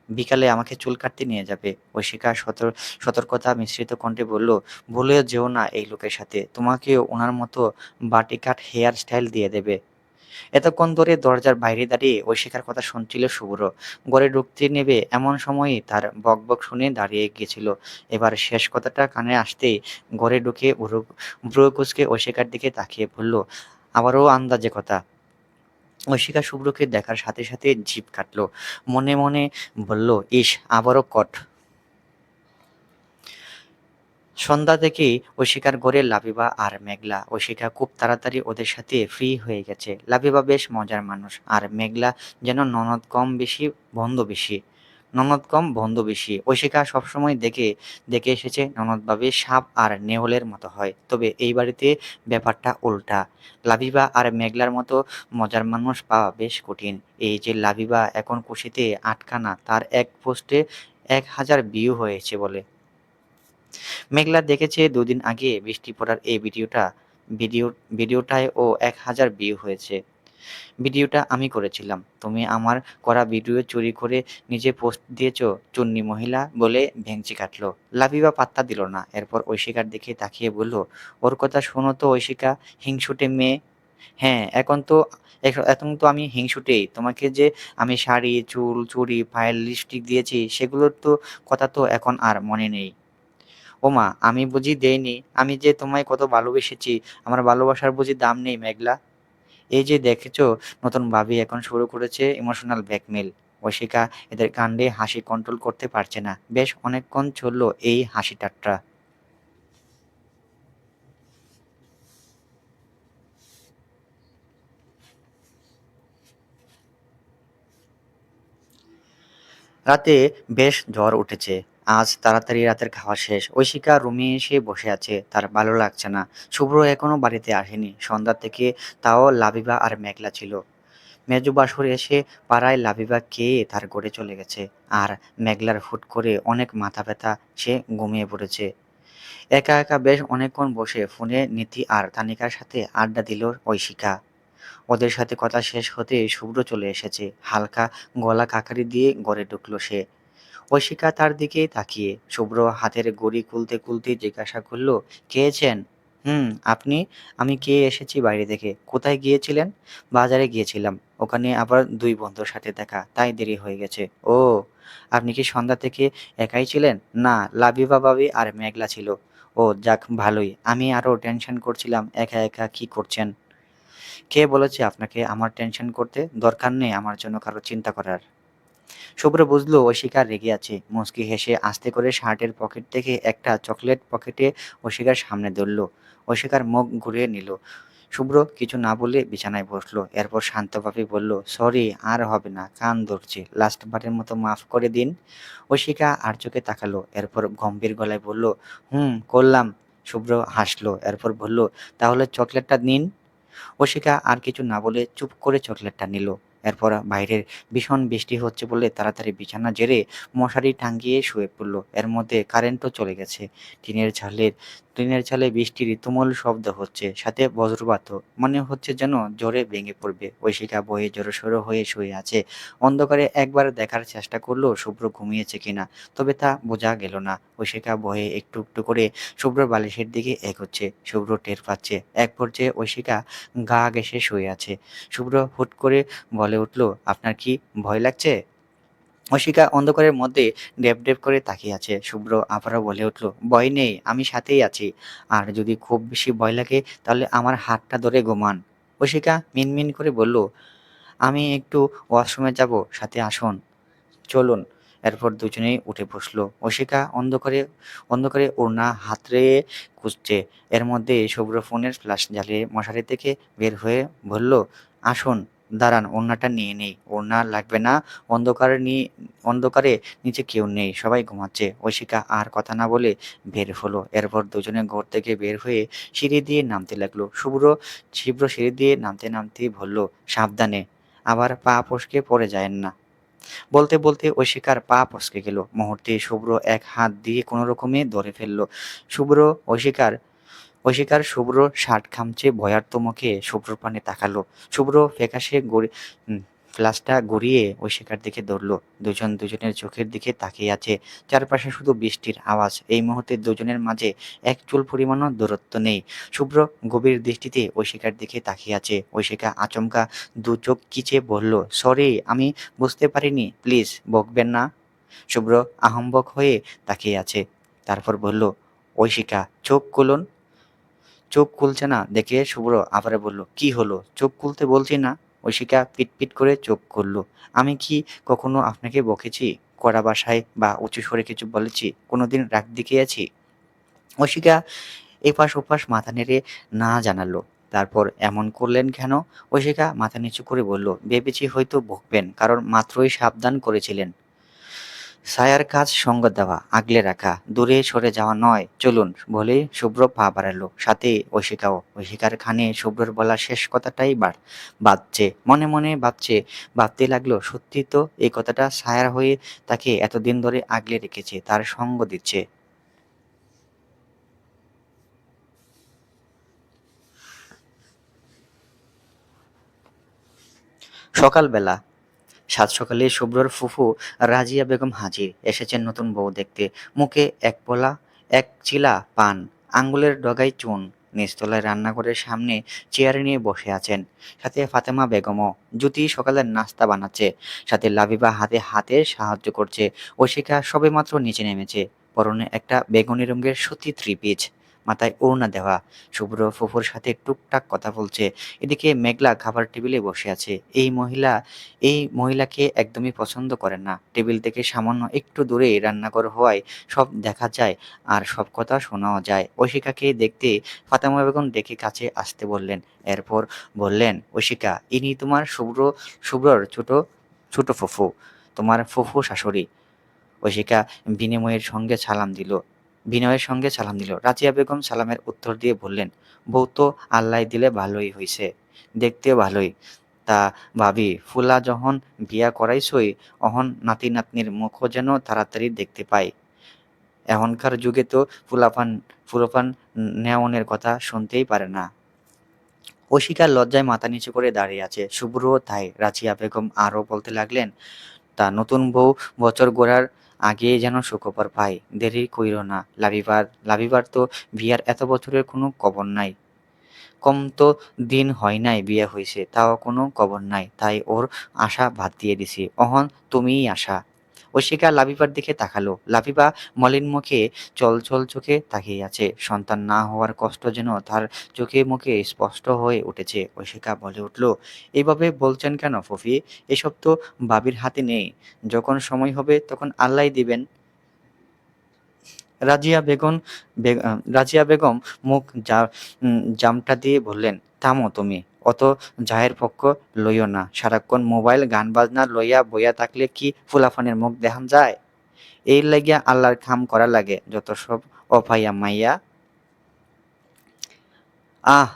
বিকালে আমাকে চুল কাটতে নিয়ে যাবে। ঐশিকা সতর্কতা মিশ্রিত কণ্ঠে বলল, ভুলেও যেও না এই লোকের সাথে, তোমাকেও ওনার মতো বাটি কাট হেয়ার স্টাইল দিয়ে দেবে। এতক্ষণ ধরে দরজার বাইরে দাঁড়িয়ে ঐশিকার কথা শুনছিল শুভ্র। ঘরে ঢুকতে নেবে এমন সময়ই তার বকবক শুনে দাঁড়িয়ে গিয়েছিল। এবার শেষ কথাটা কানে আসতেই ঘরে ঢুকে ভ্রু কুঁচকে ঐশিকার দিকে তাকিয়ে বলল, আবারও আন্দাজে কথা। ঐশিকা শুভ্রকে দেখার সাথে সাথে জিভ কাটল। মনে মনে বলল, ইস, আবারও কট। সন্ধ্যা থেকেই ঐশিকার ঘরে লাবিবা আর মেঘলা। ঐশিকা খুব তাড়াতাড়ি ওদের সাথে ফ্রি হয়ে গেছে। লাবিবা বেশ মজার মানুষ, আর মেঘলা যেন ননদ কম বেশি বন্ধ বেশি। ননদ কম বন্ধ বেশি। ঐশিকা সবসময় দেখে দেখে এসেছে ননদ ভাবে সাপ আর নেউলের মতো হয়, তবে এই বাড়িতে ব্যাপারটা উল্টা। লাবিবা আর মেঘলার মতো মজার মানুষ পাওয়া বেশ কঠিন। এই যে লাবিবা এখন খুশিতে আটকানা, তার এক পোস্টে 1000 ভিউ হয়েছে বলে। মেঘলা দেখেছে দুদিন আগে বৃষ্টি পড়ার এই ভিডিও ভিডিওটায় ও 1000 ভিউ হয়েছে। ভিডিওটা আমি করেছিলাম, তুমি আমার করা ভিডিও চুরি করে নিজে পোস্ট দিয়েছো, চুন্নি মহিলা বলে ভেংচি কাটলো। লাবিবা পাত্তা দিল না। এরপর ঐশিকার দিকে তাকিয়ে বলল, ওর কথা শোনো তো ঐশিকা, হিংসুটে মেয়ে। হ্যাঁ, এখন তো আমি হিংসুটেই। তোমাকে যে আমি শাড়ি, চুল, চুড়ি, পায়ের লিপস্টিক দিয়েছি, সেগুলোর তো কথা তো এখন আর মনে নেই। ওমা, আমি বুঝি দেইনি? আমি যে তোমায় কত ভালোবেসেছি, আমার ভালোবাসার বুঝি দাম নেই মেঘলা? এই যে দেখেছো, নতুন ভাবি এখন শুরু করেছে ইমোশনাল ব্ল্যাকমেইল। ঐশিকা এদের কাণ্ডে হাসি কন্ট্রোল করতে পারছে না। বেশ অনেকক্ষণ চলল এই হাসি ঠাট্টা। রাতে বেশ ঝড় উঠেছে। আজ তাড়াতাড়ি রাতের খাওয়া শেষ। ঐশিকা রুমে এসে বসে আছে, তার ভালো লাগছে না। শুভ্র এখনো বাড়িতে আসেনি সন্ধ্যা থেকে, তাও লাবিবা আর মেঘলা ছিল। মেজো বাসুর এসে পাড়ায় লাবিবা খেয়ে তার ঘরে চলে গেছে। আর মেঘলার হুট করে অনেক মাথা ব্যথা, সে ঘুমিয়ে পড়েছে। একা একা বেশ অনেকক্ষণ বসে ফোনে নীতি আর তানিকার সাথে আড্ডা দিল ঐশিকা। ওদের সাথে কথা শেষ হতে শুভ্র চলে এসেছে। হালকা গলা কাকারি দিয়ে ঘরে ঢুকলো সে। ঐশিকা তার দিকে তাকিয়ে। শুভ্র হাতের ঘড়ি খুলতে খুলতে জিজ্ঞাসা করলো, খেয়েছেন? হুম, আপনি? আমি খেয়ে এসেছি বাইরে থেকে। কোথায় গিয়েছিলেন? বাজারে গিয়েছিলাম। ওখানে আবার ২ বন্ধুর সাথে দেখা, তাই দেরি হয়ে গেছে। ও! আপনি কি সন্ধ্যা থেকে একাই ছিলেন? না, লাবিবা ভাবি আর মেঘলা ছিল। ও যাক ভালোই। আমি আরো টেনশন করছিলাম একা, একা কি করছেন? কে বলেছে আপনাকে আমার টেনশন করতে? দরকার নেই আমার জন্য কারো চিন্তা করার। শুভ্র বুঝল অস্বিকার রেগে আছে। মুচকি হেসে আস্তে করে শার্টের পকেট থেকে একটা চকলেট পকেটে অস্বিকার সামনে ধরল। অস্বিকার মুখ ঘুরিয়ে নিল। শুভ্র কিছু না বলে বিছানায় বসলো। এরপর শান্তভাবে বলল, সরি আর হবে না, কান ধরছে, লাস্টবারের মতো মাফ করে দিন। অস্বিকা আর চোখে তাকালো। এরপর গম্ভীর গলায় বলল, করলাম। শুভ্র হাসলো। এরপর বলল, তাহলে চকলেটটা নিন। অশিকা আর কিছু না বলে চুপ করে চকলেটটা নিল। এরপর বাইরের ভীষণ বৃষ্টি হচ্ছে বলে তাড়াতাড়ি বিছানা ঝেড়ে মশারি টাঙিয়ে শুয়ে পড়ল। এর মধ্যে কারেন্টও চলে গেছে। টিনের চালে বৃষ্টির তুমুল শব্দ হচ্ছে, সাথে বজ্রপাতও। মনে হচ্ছে যেন জোরে ভেঙে পড়বে। ঐশিকা বইয়ে জড়সড় হয়ে শুয়ে আছে। অন্ধকারে একবার দেখার চেষ্টা করলো শুভ্র ঘুমিয়েছে কিনা, তবে তা বোঝা গেল না। ঐশিকা ভয়ে একটু একটু করে শুভ্র বালিশের দিকে এগোচ্ছে। শুভ্র টের পাচ্ছে। এক পর্যায়ে ঐশিকা গা ঘেঁষে শুয়ে আছে। শুভ্র হুট করে বলে উঠল, আপনার কি ভয় লাগছে? অশিকা অন্ধকারের মধ্যে ডেব ডেব করে তাকিয়ে আছে। শুভ্র আবারও বলে উঠল, ভয় নেই, আমি সাথেই আছি। আর যদি খুব বেশি ভয় লাগে তাহলে আমার হাতটা ধরে ঘুমান। অশিকা মিনমিন করে বলল, আমি একটু ওয়াশরুমে যাব, সাথে আসুন। চলুন। এরপর দুজনেই উঠে বসল। অশিকা অন্ধকারে অন্ধকারে ওড়না হাতড়ে খুঁজছে। এর মধ্যে শুভ্র ফোনের ফ্ল্যাশ জ্বালিয়ে মশারি থেকে বের হয়ে বলল, আসুন, দাঁড়ান, ওড়নাটা নিয়ে নেই। ওড়না লাগবে না। অন্ধকারে নিচে কেউ নেই, সবাই ঘুমাচ্ছে। অশিকা আর কথা না বলে বের হলো। এরপর দুজনে ঘর থেকে বের হয়ে সিঁড়ি দিয়ে নামতে লাগলো। তীব্র সিঁড়ি দিয়ে নামতে নামতেই বলল, সাবধানে, আবার পা ফসকে পড়ে যায়েন না। বলতে বলতে ঐশিকার পা ফসকে গেল। মুহূর্তে শুভ্র এক হাত দিয়ে কোনো রকমে ধরে ফেলল। শুভ্র ঐশিকার ঐশিকার শুভ্র শার্ট খামচে ভয়ার্ত মুখে শুভ্রর পানে তাকালো। শুভ্র ফ্যাকাশে ফ্ল্যাশটা গড়িয়ে ঐশিকার দিকে ধরলো। দুজন দুজনের চোখের দিকে তাকিয়ে আছে। চারপাশে শুধু বৃষ্টির আওয়াজ। এই মুহূর্তে দুজনের মাঝে এক চুল পরিমাণও দূরত্ব নেই। শুভ্র গভীর দৃষ্টিতে ঐশিকার দিকে তাকিয়ে আছে। ঐশিকা আচমকা দু চোখ কিচে বলল, সরি, আমি বুঝতে পারিনি, প্লিজ বকবেন না। শুভ্র আহম্বক হয়ে তাকিয়ে আছে। তারপর বলল, ঐশিকা, চোখ খুলুন। চোখ খুলছে না দেখে শুভ্র আবারও বলল, কি হলো? চোখ খুলতে বলছি না। ঐশিকা পিটপিট করে চোখ খুলল। আমি কি কখনো আপনাকে বকেছি? কড়া ভাষায় বা উঁচু স্বরে কিছু বলেছি? কোনোদিন রাগ দেখিয়েছি? ঐশিকা এপাশ ওপাশ মাথা নেড়ে না জানালো। তারপর এমন করলেন কেন? ঐশিকা মাথা নিচু করে বলল, ভেবেছি হয়তো বকবেন, কারণ মাত্রই সাবধান করেছিলেন। ছায়ার কাজ সঙ্গ দেওয়া, আগলে রাখা, দূরে সরে যাওয়া নয়, চলুন। বলেই শুভ্র পা বাড়ালো, সাথে ঐশিকাও। ঐশিকার কানে শুভ্রর বলা শেষ কথাটাই বাজছে। মনে মনে ভাবতে লাগলো, সত্যি তো, এই কথাটা ছায়ার হয়ে তাকে এতদিন ধরে আগলে রেখেছে, তার সঙ্গ দিচ্ছে। সকালবেলা সাত সকালে শুভ্রর ফুফু রাজিয়া বেগম হাজির। এসেছেন নতুন বউ দেখতে। মুখে এক চিলা পান, আঙ্গুলের ডগায় চুন। নিচতলায় রান্নাঘরের সামনে চেয়ার নিয়ে বসে আছেন। সাথে ফাতেমা বেগমও। জ্যোতি সকালের নাস্তা বানাচ্ছে। সাথে লাবিবা হাতে হাতে সাহায্য করছে। ঐশিকা সবেমাত্র নিচে নেমেছে। পরনে একটা বেগুনি রঙের সুতি থ্রি পিস, মাথায় ওড়না দেওয়া। শুভ্র ফুফুর সাথে টুকটাক কথা বলছে। এদিকে মেঘলা খাবার টেবিলে বসে আছে। এই মহিলাকে একদমই পছন্দ করেন না। টেবিল থেকে সামান্য একটু দূরেই রান্নাঘর হওয়ায় সব দেখা যায় আর সব কথা শোনাও যায়। ঐশিকাকে দেখতে ফাতেমা বেগম ডেকে কাছে আসতে বললেন। এরপর বললেন, ঐশিকা, ইনি তোমার শুভ্রর ছোট ছোট ফুফু, তোমার ফুফু শাশুড়ি। ঐশিকা বিনয়ের সঙ্গে সালাম দিল। রাজিয়া বেগম সালামের উত্তর দিয়ে বললেন, বউ তো আল্লাহ দিলে ভালোই হইছে, দেখতেও ভালোই। তা ভাবি, ফুলা যখন বিয়া করাইছই, অহন নাতি নাতনির মুখও যেন তাড়াতাড়ি দেখতে পাই। এখনকার যুগে তো ফুলাপান ফুলোপান নেওনের কথা শুনতেই পারে না। ঐশিকা লজ্জায় মাথা নিচু করে দাঁড়িয়ে আছে। শুভ্রও তাই। রাজিয়া বেগম আরও বলতে লাগলেন, তা নতুন বউ বছর ঘোরার আগে যেন সুখবর পাই, দেরি কইরো না। লাবিবার তো বিয়ার এত বছরের কোনো খবর নাই। কম তো দিন হয় নাই বিয়ে হইছে, তাও কোনো খবর নাই। তাই ওর আশা বাদ দিয়ে দিছি। অহন তুমিই আশা। ঐশিকা লাবিবার দিকে তাকালো। লাবিবা মলিন মুখে চলচল চোখে তাকিয়ে আছে। সন্তান না হওয়ার কষ্ট যেন তার চোখে মুখে স্পষ্ট হয়ে উঠেছে। ঐশিকা বলে উঠল, এইভাবে বলছেন কেন ফুফি? এসব তো বাবির হাতে নেই। যখন সময় হবে তখন আল্লাহই দিবেন। রাজিয়া বেগম মুখ জামটা দিয়ে বললেন, থামো তুমি, অত জাহের পক্ষ লইও না। সারাক্ষণ মোবাইল গান বাজনা লইয়া বইয়া থাকলে কি ফুলাফানের মুখ দেখান যায়? এই লাগিয়া আল্লাহর খাম করা লাগে যত সব অপাইয়া মাইয়া। আহ,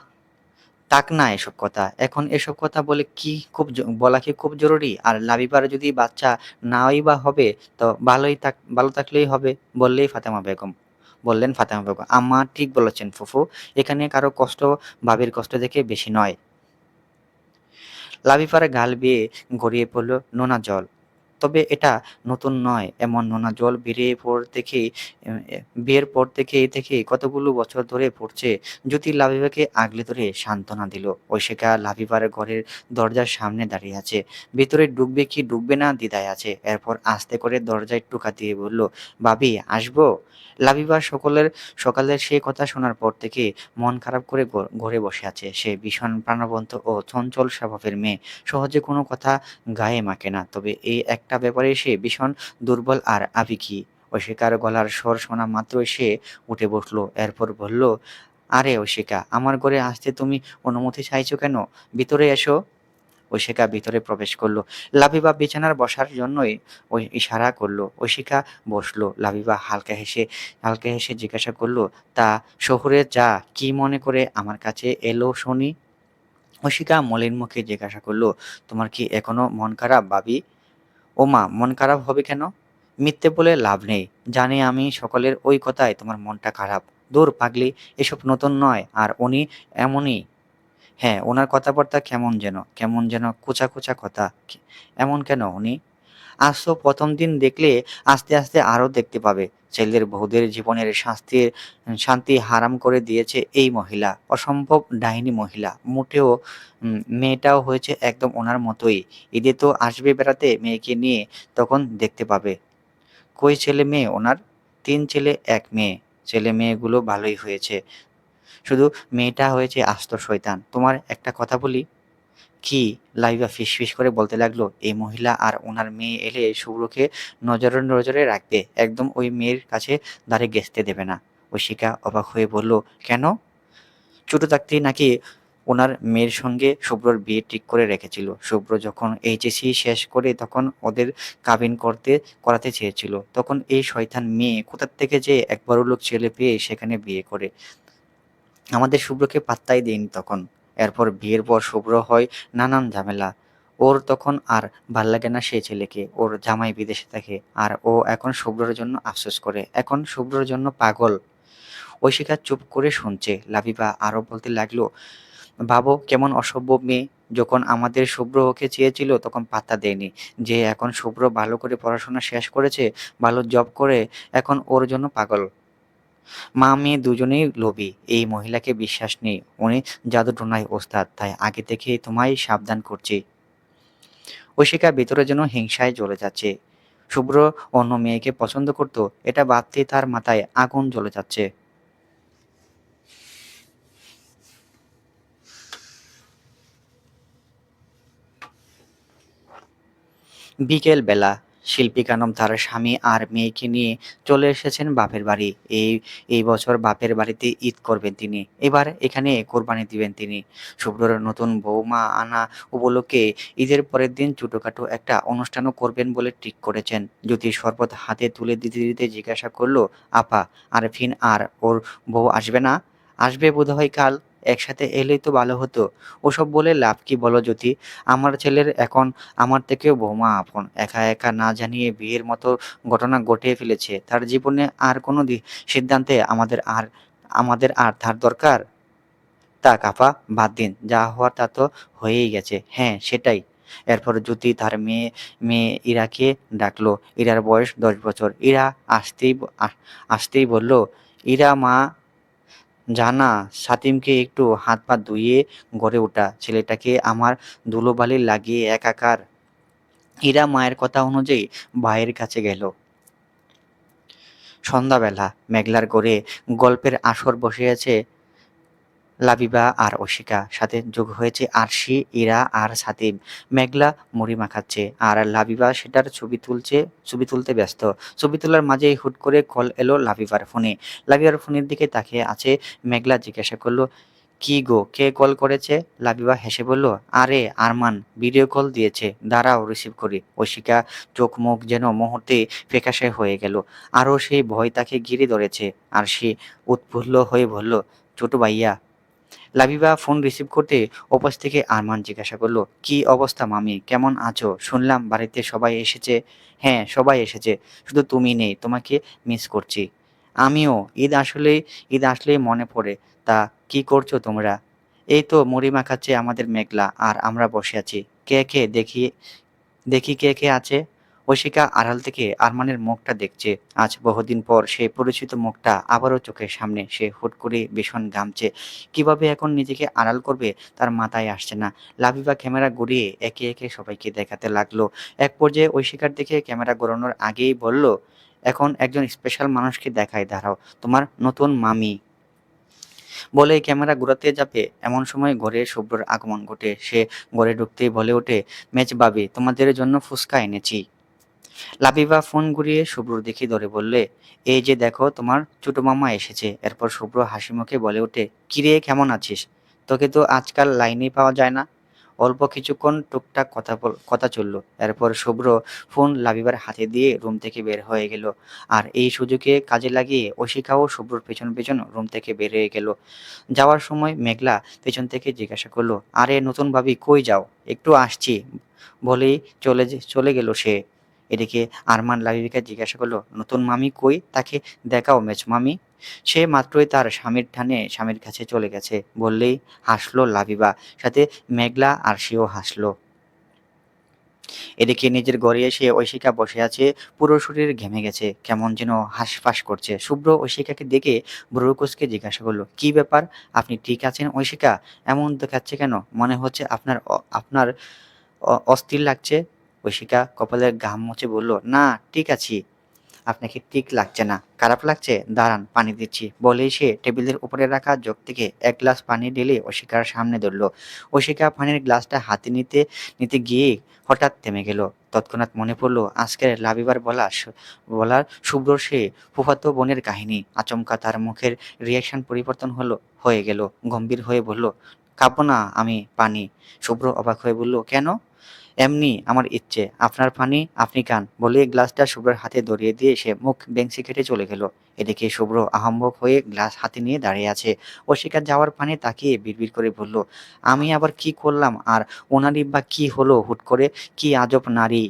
থাক না এসব কথা। এখন এসব কথা বলা কি খুব জরুরি? আর লাবিবার যদি বাচ্চা নাই বা হবে, তো ভালো থাকলেই হবে, বললেন ফাতেমা বেগম। আম্মা ঠিক বলেছেন ফুফু, এখানে কারো কষ্ট ভাবির কষ্ট দেখে বেশি নয়। লাবিবার গাল বেয়ে গড়িয়ে পড়ল নোনা জল। তবে এটা নতুন নয়, এমন নোনা জল বিয়ের পর থেকেই কতগুলো বছর ধরে পড়ছে। জ্যোতি লাবিবাকে আগলে ধরে সান্ত্বনা দিল। ঐশিকা লাবিবার ঘরের দরজার সামনে দাঁড়িয়ে আছে। ভেতরে ঢুকবে কি ঢুকবে না দ্বিধায় আছে। এরপর আস্তে করে দরজায় টোকা দিয়ে বলল, ভাবি আসবো? লাবিবা সকালের সেই কথা শোনার পর থেকে মন খারাপ করে ঘরে বসে আছে। সে ভীষণ প্রাণবন্ত ও চঞ্চল স্বভাবের মেয়ে, সহজে কোনো কথা গায়ে মাখে না। তবে এই একটা ব্যাপারে সে ভীষণ দুর্বল আর আবেগী। ঐশিকার গলার স্বর শোনা মাত্রই সে উঠে বসলো। এরপর বলল, আরে ঐশিকা, আমার ঘরে আসতে তুমি অনুমতি চাইছো কেন? ভিতরে এসো। ঐশিকা ভিতরে প্রবেশ করলো। লাবিবা বিছানার বসার জন্যই ওই ইশারা করলো। ঐশিকা বসলো। লাবিবা হালকা হেসে জিজ্ঞাসা করলো, তা শহুরে যা কি মনে করে আমার কাছে এলো শুনি? ঐশিকা মলিন মুখে জিজ্ঞাসা করলো, তোমার কি এখনো মন খারাপ ভাবি? ওমা, মন খারাপ হবে কেন? মিথ্যে বলে লাভ নেই। জানি আমি সকলের ওই কথায় তোমার মনটা খারাপ। দূর পাগলি, এসব নতুন নয়। আর উনি এমনই। হ্যাঁ, ওনার কথাবার্তা কেমন যেন খোঁচা খোঁচা কথা। এমন কেন উনি? আজ তো প্রথম দিন দেখলে আস্তে আস্তে আরও দেখতে পাবে। ছেলেদের বউদের জীবনের শান্তি হারাম করে দিয়েছে এই মহিলা। অসম্ভব ডাইনি মহিলা। মোটেও মেয়েটাও হয়েছে একদম ওনার মতোই। ঈদে তো আসবে বেড়াতে মেয়েকে নিয়ে, তখন দেখতে পাবে। কই ছেলে মেয়ে ওনার? ৩ ছেলে ১ মেয়ে। ছেলে মেয়েগুলো ভালোই হয়েছে, শুধু মেয়েটা হয়েছে আস্ত শয়তান। তোমার একটা কথা বলি। কি? লাইবা ফিসফিস করে বলতে লাগলো, এই মহিলা আর ওনার মেয়ে এলে শুভ্রকে নজরে নজরে রাখবে, একদম ওই মেয়ের কাছে দাঁড়ে ঘেঁষতে দেবে না। ঐশিকা অবাক হয়ে বলল, কেন? ছোট থাকতেই নাকি ওনার মেয়ের সঙ্গে শুভ্রর বিয়ে ঠিক করে রেখেছিল। শুভ্র যখন এইচএসসি শেষ করে তখন ওদের কাবিন করাতে চেয়েছিল। তখন এই শয়তান মেয়ে কোথা থেকে যে এক বড়লোক ছেলে পেয়ে সেখানে বিয়ে করে। আমাদের শুভ্রকে পাত্তাই দেয়নি তখন। এরপর বিয়ের পর শুভ্র হয় নানান ঝামেলা। ওর তখন আর ভাল্লাগে না সেই ছেলেকে। ওর জামাই বিদেশে থাকে। আর ও এখন শুভ্রর জন্য আফসোস করে। এখন শুভ্রর জন্য পাগল। ঐশিকা চুপ করে শুনছে। লাবিবা আরো বলতে লাগলো, ভাবো কেমন অসভ্য মেয়ে। যখন আমাদের শুভ্র ওকে চেয়েছিল তখন পাত্তা দেয়নি। যে এখন শুভ্র ভালো করে পড়াশোনা শেষ করেছে, ভালো জব করে, এখন ওর জন্য পাগল। মা মেয়ে দুজনেই লোভী। এই মহিলাকে বিশ্বাস নেই। উনি জাদুটোনায় ওস্তাদ। তাই আগে থেকেই তোমায় সাবধান করছি। ঐশিকা ভেতরে যেন হিংসায় জ্বলে যাচ্ছে। শুভ্র অন্য মেয়েকে পছন্দ করতো, এটা ভাবতেই তার মাথায় আগুন জ্বলে যাচ্ছে। বিকেল বেলা শিল্পী কানম তার স্বামী আর মেয়েকে নিয়ে চলে এসেছেন বাপের বাড়ি। এই এই বছর বাপের বাড়িতে ঈদ করবেন তিনি। এবার এখানে কোরবানি দিবেন তিনি। শুভ্রর নতুন বৌমা আনা উপলক্ষে ঈদের পরের দিন ছোটখাটো একটা অনুষ্ঠানও করবেন বলে ঠিক করেছেন। জ্যোতি শরবত হাতে তুলে দিতে দিতে জিজ্ঞাসা করলো, আপা, আরফিন আর ওর বউ আসবে না? আসবে বোধহয় কাল। একসাথে এলেই তো ভালো হতো। ওসব বলে লাভ কি বলো জ্যোতি? আমার ছেলের এখন আমার থেকেও বৌমা আপন। একা একা না জানিয়ে বিয়ের মতো ঘটনা ঘটিয়ে ফেলেছে। তার জীবনে আর কোনো সিদ্ধান্তে আমাদের আর তার দরকার? তা কাপা বাদ দিন, যা হওয়ার তা তো হয়েই গেছে। হ্যাঁ সেটাই, এরপর জ্যোতি তার মেয়ে ইরাকে ডাকলো। ইরার বয়স 10 বছর। ইরা আসতেই বলল, ইরা মা, জানা সাতিমকে একটু হাত পা ধুইয়ে ঘরে ওঠা, ছেলেটাকে আমার ধুলোবালি লাগিয়ে একাকার। ইরা মায়ের কথা অনুযায়ী ভাইয়ের কাছে গেল। সন্ধ্যাবেলা মেঘলার ঘরে গল্পের আসর বসিয়েছে লাবিবা আর অশিকা, সাথে যোগ হয়েছে আরশি, ইরা আর সাতিম। মেঘলা মুড়ি মাখাচ্ছে আর লাবিবা সেটার ছবি তুলতে ব্যস্ত। ছবি তোলার মাঝেই হুট করে কল এলো লাবিবার ফোনে। লাবিবার ফোনের দিকে তাকিয়ে আছে মেঘলা জিজ্ঞাসা করলো, কি গো, কে কল করেছে? লাবিবা হেসে বলল, আরে আরমান ভিডিও কল দিয়েছে, দাঁড়াও রিসিভ করি। অশিকা চোখ মুখ যেন মুহূর্তে ফ্যাকাশে হয়ে গেল। আরও সেই ভয় তাকে ঘিরে ধরেছে। আর সে উৎফুল্ল হয়ে বলল, ছোট ভাইয়া। লাবিবা ফোন রিসিভ করতে ওপাশ থেকে আরমান জিজ্ঞাসা করলো, কি অবস্থা মামি, কেমন আছো? শুনলাম বাড়িতে সবাই এসেছে। হ্যাঁ, সবাই এসেছে, শুধু তুমি নেই, তোমাকে মিস করছি। আমিও। ঈদ আসলেই মনে পড়ে। তা কি করছো তোমরা? এই তো মুড়ি মাখাচ্ছে আমাদের মেঘলা, আর আমরা বসে আছি। কে কে দেখি, দেখি কে কে আছে। ঐশিকা আড়াল থেকে আরমানের মুখটা দেখছে। আজ বহুদিন পর সেই পরিচিত মুখটা আবারও চোখের সামনে। সে হুট করে ভীষণ ঘামছে। কিভাবে এখন নিজেকে আড়াল করবে তার মাথায় আসছে না। লাবিবা ক্যামেরা ঘুরিয়ে একে একে সবাইকে দেখাতে লাগলো। এক পর্যায়ে ঐশিকার দিকে ক্যামেরা ঘোরানোর আগেই বলল, এখন একজন স্পেশাল মানুষকে দেখাই, দাঁড়াও, তোমার নতুন মামি। বলে ক্যামেরা ঘোরাতে যাবে এমন সময় ঘরে শুভ্রর আগমন ঘটে। সে ঘরে ঢুকতেই বলে ওঠে, মেজবাবি, তোমাদের জন্য ফুসকা এনেছি। লাবিবা ফোন ঘুরিয়ে শুভ্রর দিকে ধরে বললে, এই যে দেখো, তোমার ছোট মামা এসেছে। এরপর শুভ্র হাসি মুখে বলে ওঠে, কিরে, কেমন আছিস? তোকে তো আজকাল লাইনেই পাওয়া যায় না। অল্প কিছুক্ষণ টুকটাক কথা চলল। এরপর শুভ্র ফোন লাবিবার হাতে দিয়ে রুম থেকে বের হয়ে গেল। আর এই সুযোগে কাজে লাগিয়ে অশিকাও শুভ্রর পেছন পেছন রুম থেকে বের হয়ে গেল। যাওয়ার সময় মেঘলা পেছন থেকে জিজ্ঞাসা করলো, আরে নতুন ভাবি, কই যাও? একটু আসছি বলেই চলে গেল সে। এদিকে আরমান লাবিবাকে জিজ্ঞাসা করলো, নতুন মামি কই, তাকে দেখাও মেজ মামি। সে মাত্রই তার স্বামীর টানে স্বামীর কাছে চলে গেছে বললেই হাসলো লাবিবা, সাথে মেঘলা আর সেও হাসলো। এদিকে নিজের ঘরে এসে ঐশিকা বসে আছে, পুরো শরীর ঘেমে গেছে, কেমন যেন হাঁসফাঁস করছে। শুভ্র ঐশিকাকে দেখে ভ্রু কুঁচকে জিজ্ঞাসা করলো, কি ব্যাপার, আপনি ঠিক আছেন ঐশিকা? এমন দেখাচ্ছে কেন? মনে হচ্ছে আপনার অস্থির লাগছে। ঐশিকা কপালের ঘাম মুছে বলল, না, ঠিক আছি। আপনাকে ঠিক লাগছে না? খারাপ লাগছে? দাঁড়ান, পানি দিচ্ছি। বলেই সে টেবিলের উপরে রাখা জগ থেকে এক গ্লাস পানি ঢেলে অশিকার সামনে ধরল। অশিকা পানির গ্লাসটা হাতে নিতে নিতে গিয়ে হঠাৎ থেমে গেল। তৎক্ষণাৎ মনে পড়ল আজকের লাবিবার বলার শুভ্র সে ফুফাতো বোনের কাহিনী। আচমকা তার মুখের রিয়াকশন পরিবর্তন হয়ে গেল। গম্ভীর হয়ে বলল, খাবো না আমি পানি। শুভ্র অবাক হয়ে বলল, কেন? এমনি আমার ইচ্ছে, আপনার পানি আপনি খান। বলে গ্লাসটা শুভ্রের হাতে ধরিয়ে দিয়ে সে মুখ বেঞ্চি কেটে চলে গেল। এদিকে শুভ্র আহম্বক হয়ে গ্লাস হাতে নিয়ে দাঁড়িয়ে আছে। অস্বীকার যাওয়ার পানে তাকিয়ে বিড়বিড় করে বলল, আমি আবার কি করলাম? আর ওনারই বা কি হলো হুট করে? কি আজব নারী!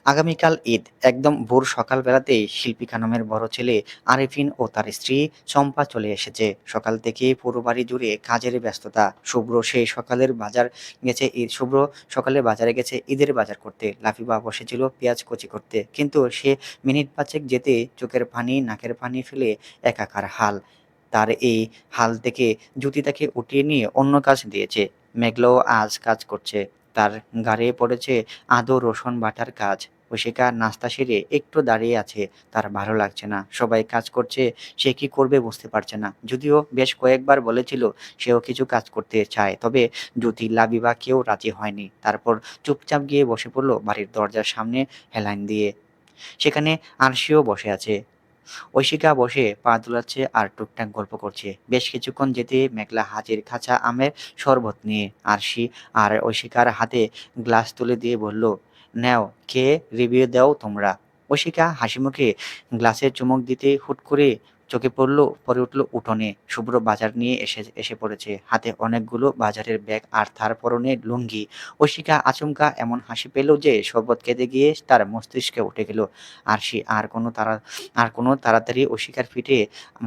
আগামীকাল ঈদ। একদম ভোর সকালবেলাতেই শিল্পী খানমের বড় ছেলে আরেফিন ও তার স্ত্রী চম্পা চলে এসেছে। সকাল থেকেই পুরো বাড়ি জুড়ে কাজের ব্যস্ততা। শুভ্র সকালে বাজারে গেছে ঈদের বাজার করতে। লাফিবা বসেছিল পেঁয়াজ কুচি করতে, কিন্তু সে মিনিট পাঁচেক যেতে চোখের পানি নাকের পানি ফেলে একাকার হাল। তার এই হাল থেকে জুতি তাকে উঠিয়ে নিয়ে অন্য কাজ দিয়েছে। মেঘলাও আজ কাজ করছে। তার ঘাড়ে পড়েছে আদৌ রসুন বাটার কাজ। ঐশিকা নাস্তা সেরে একটু দাঁড়িয়ে আছে। তার ভালো লাগছে না, সবাই কাজ করছে, সে কি করবে বুঝতে পারছে না। যদিও বেশ কয়েকবার বলেছিল সেও কিছু কাজ করতে চায়, তবে জ্যোতি, লাবিবা কেউ রাজি হয়নি। তারপর চুপচাপ গিয়ে বসে পড়ল বাড়ির দরজার সামনে হেলান দিয়ে। সেখানে আরশিও বসে আছে। ঐশিকা বসে পা দুলাচ্ছে আর টুকটাক গল্প করছে। বেশ কিছুক্ষণ যেতে মেঘলা হাজির খাঁচা আমের শরবত নিয়ে। আরশি আর ঐশিকার হাতে গ্লাস তুলে দিয়ে বলল, নেও, খেয়ে রিভিউ দাও তোমরা। ঐশিকা হাসিমুখে গ্লাসে চুমুক দিতে হুট করে চোখে পড়ে উঠল উঠোনে। শুভ্র বাজার নিয়ে এসে পড়েছে, হাতে অনেকগুলো বাজারের ব্যাগ আর তার পরনে লুঙ্গি। ঐশিকা আচমকা এমন হাসি পেল যে শরবত খেতে গিয়ে তার মস্তিষ্কে উঠে গেল। আরশি আর কোনো তাড়াতাড়ি অশিকার পিঠে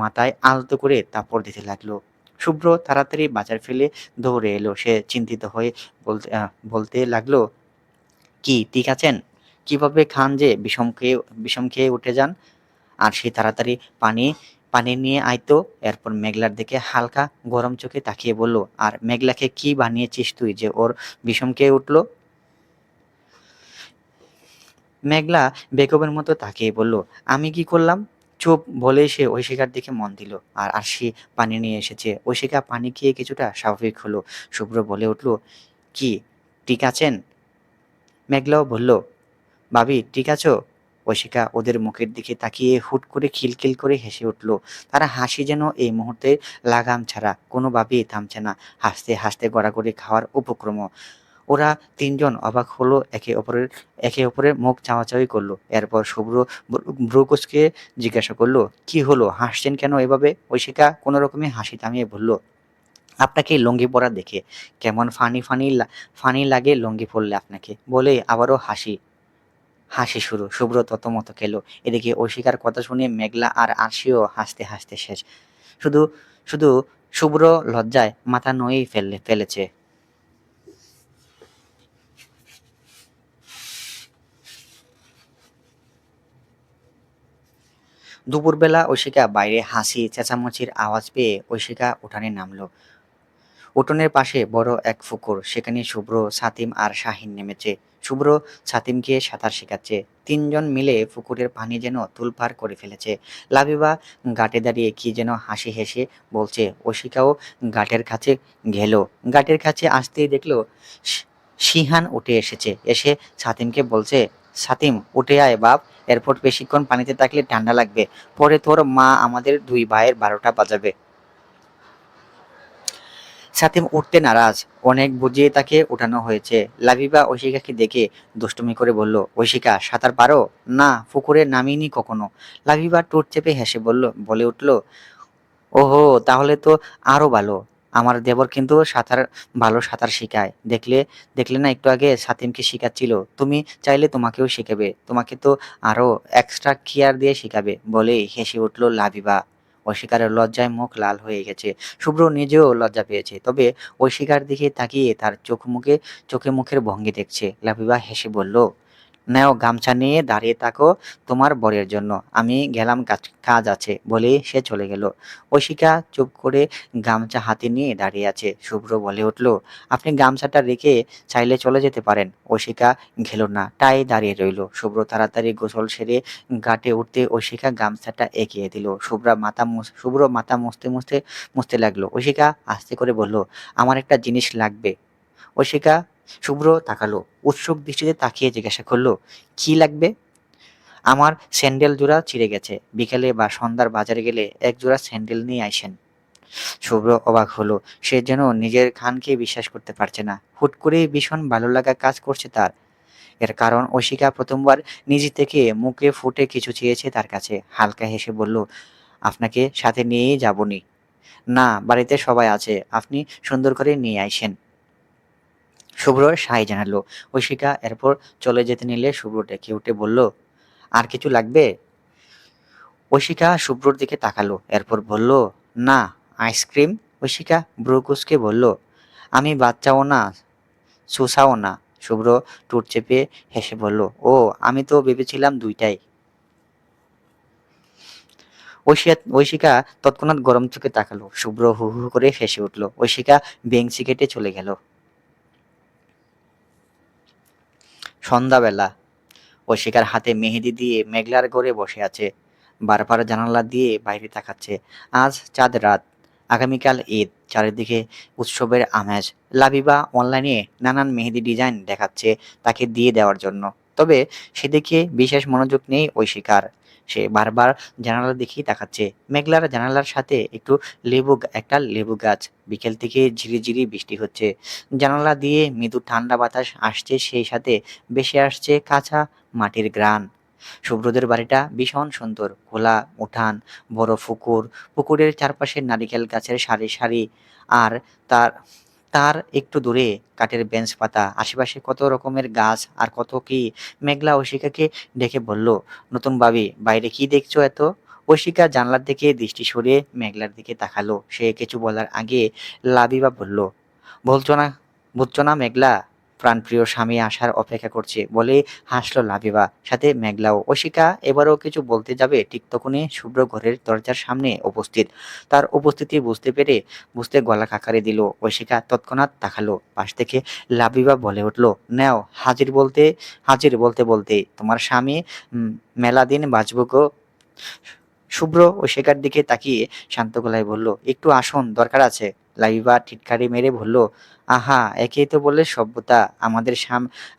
মাথায় আলতো করে থাপ্পড় দিতে লাগলো। শুভ্র তাড়াতাড়ি বাজার ফেলে দৌড়ে এলো। সে চিন্তিত হয়ে বলতে লাগলো, কি ঠিক আছেন? কিভাবে খান যে বিষম খেয়ে উঠে যান? আর সে তাড়াতাড়ি পানি পানি নিয়ে আয় তো। এরপর মেঘলার দিকে হালকা গরম চোখে তাকিয়ে বলল, আর মেঘলাকে কি বানিয়েছিস তুই যে ওর বিষম খেয়ে উঠলো? মেঘলা বেকুবের মতো তাকিয়ে বলল, আমি কি করলাম? চুপ বলেই সে ঐশিকার দিকে মন দিল। আর আরশি পানি নিয়ে এসেছে। ঐশিকা পানি খেয়ে কিছুটা স্বাভাবিক হলো। শুভ্র বলে উঠল, কি ঠিক আছেন? মেঘলাও বলল, ভাবি ঠিক আছো? ঐশিকা ওদের মুখের দিকে তাকিয়ে হুট করে খিলখিল করে হেসে উঠল। তারা হাসি যেন এই মুহূর্তে লাগাম ছাড়া কোনোভাবেই থামছে না। হাসতে হাসতে গড়াগড়ি খাওয়ার উপক্রম। ওরা তিনজন অবাক হলো, একে অপরের মুখ চাওয়াচাওয়ি করলো। এরপর শুভ্র ভ্রু কুঁচকে জিজ্ঞাসা করলো, কি হলো, হাসছেন কেন এভাবে? ঐশিকা কোনো রকমে হাসি থামিয়ে বলল, আপনাকে লুঙ্গি পরা দেখে কেমন ফানি লাগে লুঙ্গি পরলে আপনাকে, বলে আবারও হাসি শুরু। শুভ্র ততমত খেলো। এদিকে ঐশিকার কথা শুনে মেঘলা আর আরশিও হাসতে হাসতে শেষ। শুধু শুধু শুভ্র লজ্জায় মাথা নুয়েই ফেলেছে। দুপুরবেলা ঐশিকা বাইরে হাসি চেঁচামেচির আওয়াজ পেয়ে ঐশিকা উঠানে নামলো। উঠোনের পাশে বড় এক পুকুর, সেখানে শুভ্র, ছাতিম আর শাহিন নেমেছে। শুভ্র ছাতিমকে সাঁতার শেখাচ্ছে। তিনজন মিলে পুকুরের পানি যেন তোলপাড় করে ফেলেছে। লাবিবা ঘাটে দাঁড়িয়ে কি যেন হাসি হেসে বলছে। ঐশিকাও ঘাটের কাছে গেল। ঘাটের কাছে আসতেই দেখলো শিহান উঠে এসেছে। এসে ছাতিমকে বলছে, ছাতিম উঠে আয় বাপ, এরপর বেশিক্ষণ পানিতে থাকলে ঠান্ডা লাগবে, পরে তোর মা আমাদের দুই ভাইয়ের 12টা বাজাবে। সাতিম উঠতে নারাজ, অনেক বুঝিয়ে তাকে উঠানো হয়েছে। লাবিবা ঐশিকাকে দেখে দুষ্টুমি করে বলল, ঐশিকা সাঁতার পারো? না, পুকুরে নামিনি কখনো। লাবিবা ঠোঁট চেপে হেসে বলে উঠল, ওহো, তাহলে তো আরো ভালো। আমার দেবর কিন্তু ভালো সাঁতার শেখায়। দেখলে না একটু আগে সাতিমকে শেখাচ্ছিল। তুমি চাইলে তোমাকেও শেখাবে। তোমাকে তো আরো এক্সট্রা কেয়ার দিয়ে শেখাবে। বলেই হেসে উঠল লাবিবা। অস্বীকারের লজ্জায় মুখ লাল হয়ে গেছে। শুভ্র নিজেও লজ্জা পেয়েছে, তবে ঐশিকার দিকে তাকিয়ে তার চোখে মুখের ভঙ্গি দেখছে। লাবিবা হেসে বলল, নাও গামছা নিয়ে দাঁড়িয়ে থাকো তোমার বরের জন্য, আমি গেলাম, কাজ আছে, বলেই সে চলে গেল। ঐশিকা চুপ করে গামছা হাতে নিয়ে দাঁড়িয়ে আছে। শুভ্র বলে উঠল, আপনি গামছাটা রেখে চাইলে চলে যেতে পারেন। ঐশিকা গেল না, তাই দাঁড়িয়ে রইল। শুভ্র তাড়াতাড়ি গোসল সেরে ঘাটে উঠতে ঐশিকা গামছাটা এগিয়ে দিল। শুভ্র মাথা মুছতে লাগলো। ঐশিকা আস্তে করে বলল, আমার একটা জিনিস লাগবে। ঐশিকা শুভ্র তাকালো, উৎসুক দৃষ্টিতে তাকিয়ে জিজ্ঞাসা করলো, কি লাগবে? আমার স্যান্ডেল জোড়া ছিঁড়ে গেছে, বিকেলে বা সন্ধ্যার বাজারে গেলে এক জোড়া স্যান্ডেল নিয়ে আইসেন। শুভ্র অবাক হলো। সে যেন নিজের কানকে বিশ্বাস করতে পারছে না। হুট করেই ভীষণ ভালো লাগা কাজ করছে তার। এর কারণ ঐশিকা প্রথমবার নিজে থেকে মুখে ফুটে কিছু চেয়েছে তার কাছে। হালকা হেসে বলল, আপনাকে সাথে নিয়েই যাবনি। না, বাড়িতে সবাই আছে, আপনি সুন্দর করে নিয়ে আইসেন। শুভ্র সায় জানালো। ঐশিকা এরপর চলে যেতে নিলে শুভ্র ডেকে উঠে বলল, আর কিছু লাগবে? ঐশিকা শুভ্রর দিকে তাকালো, এরপর বলল, না, আইসক্রিম। ঐশিকা ভ্রু কুঁচকে বলল, আমি বাচ্চাও না, সুসাও না। শুভ্র ঠোঁট চেপে হেসে বলল, ও, আমি তো ভেবেছিলাম দুইটাই। ঐশিকা তৎক্ষণাৎ গরম চোখে তাকালো। শুভ্র হু হু করে হেসে উঠল। ঐশিকা বেঞ্চি কেটে চলে গেল। সন্ধ্যাবেলা ঐশিকার হাতে মেহেদি দিয়ে মেঘলার ঘরে বসে আছে। বারবার জানালা দিয়ে বাইরে তাকাচ্ছে। আজ চাঁদ রাত, আগামীকাল ঈদ, চারিদিকে উৎসবের আমেজ। লাবিবা অনলাইনে নানান মেহেদি ডিজাইন দেখাচ্ছে তাকে দিয়ে দেওয়ার জন্য। তবে সেদিকে বিশেষ মনোযোগ নেই ঐশিকার। সে বারবার জানালার দিকেই তাকাচ্ছে। মেঘলার জানালার সাথে একটা লেবু গাছ। বিকেল থেকে ঝিরিঝিরি বৃষ্টি হচ্ছে। জানালা দিয়ে মৃদু ঠান্ডা বাতাস আসছে, সেই সাথে ভেসে আসছে কাঁচা মাটির ঘ্রাণ। শুভ্রদের বাড়িটা ভীষণ সুন্দর। খোলা উঠান, বড় পুকুর, পুকুরের চারপাশে নারিকেল গাছের সারি সারি। আর তার তার একটু দূরে কাঠের বেঞ্চ পাতা। আশেপাশে কত রকমের গাছ আর কত কি। মেঘলা ঐশিকাকে ডেকে বলল, নতুন ভাবি, বাইরে কি দেখছো এত? ঐশিকা জানলার দিকে দৃষ্টি সরিয়ে মেঘলার দিকে তাকালো। সে কিছু বলার আগে লাবিবা বলল, বলছো না বুঝছো না মেঘলা, প্রাণপ্রিয় স্বামী আসার অপেক্ষা করছে বলে হাসলো লাবিবা, সাথে মেঘলাও। ঐশিকা এবারও কিছু বলতে যাবে, ঠিক তখনই শুভ্র ঘরের দরজার সামনে উপস্থিত। তার উপস্থিতি বুঝতে গলা খাকারি দিল। ঐশিকা তৎক্ষণাৎ তাকালো। পাশ থেকে লাবিবা বলে উঠল, নেও হাজির বলতে বলতে তোমার স্বামী মেলা দিন বাঁচব গো। শুভ্র ঐশিকার দিকে তাকিয়ে শান্ত গলায় বলল, একটু আসুন, দরকার আছে। লাবিবা টিটকারি মেরে বলল, আহা, একেই তো বললে সভ্যতা,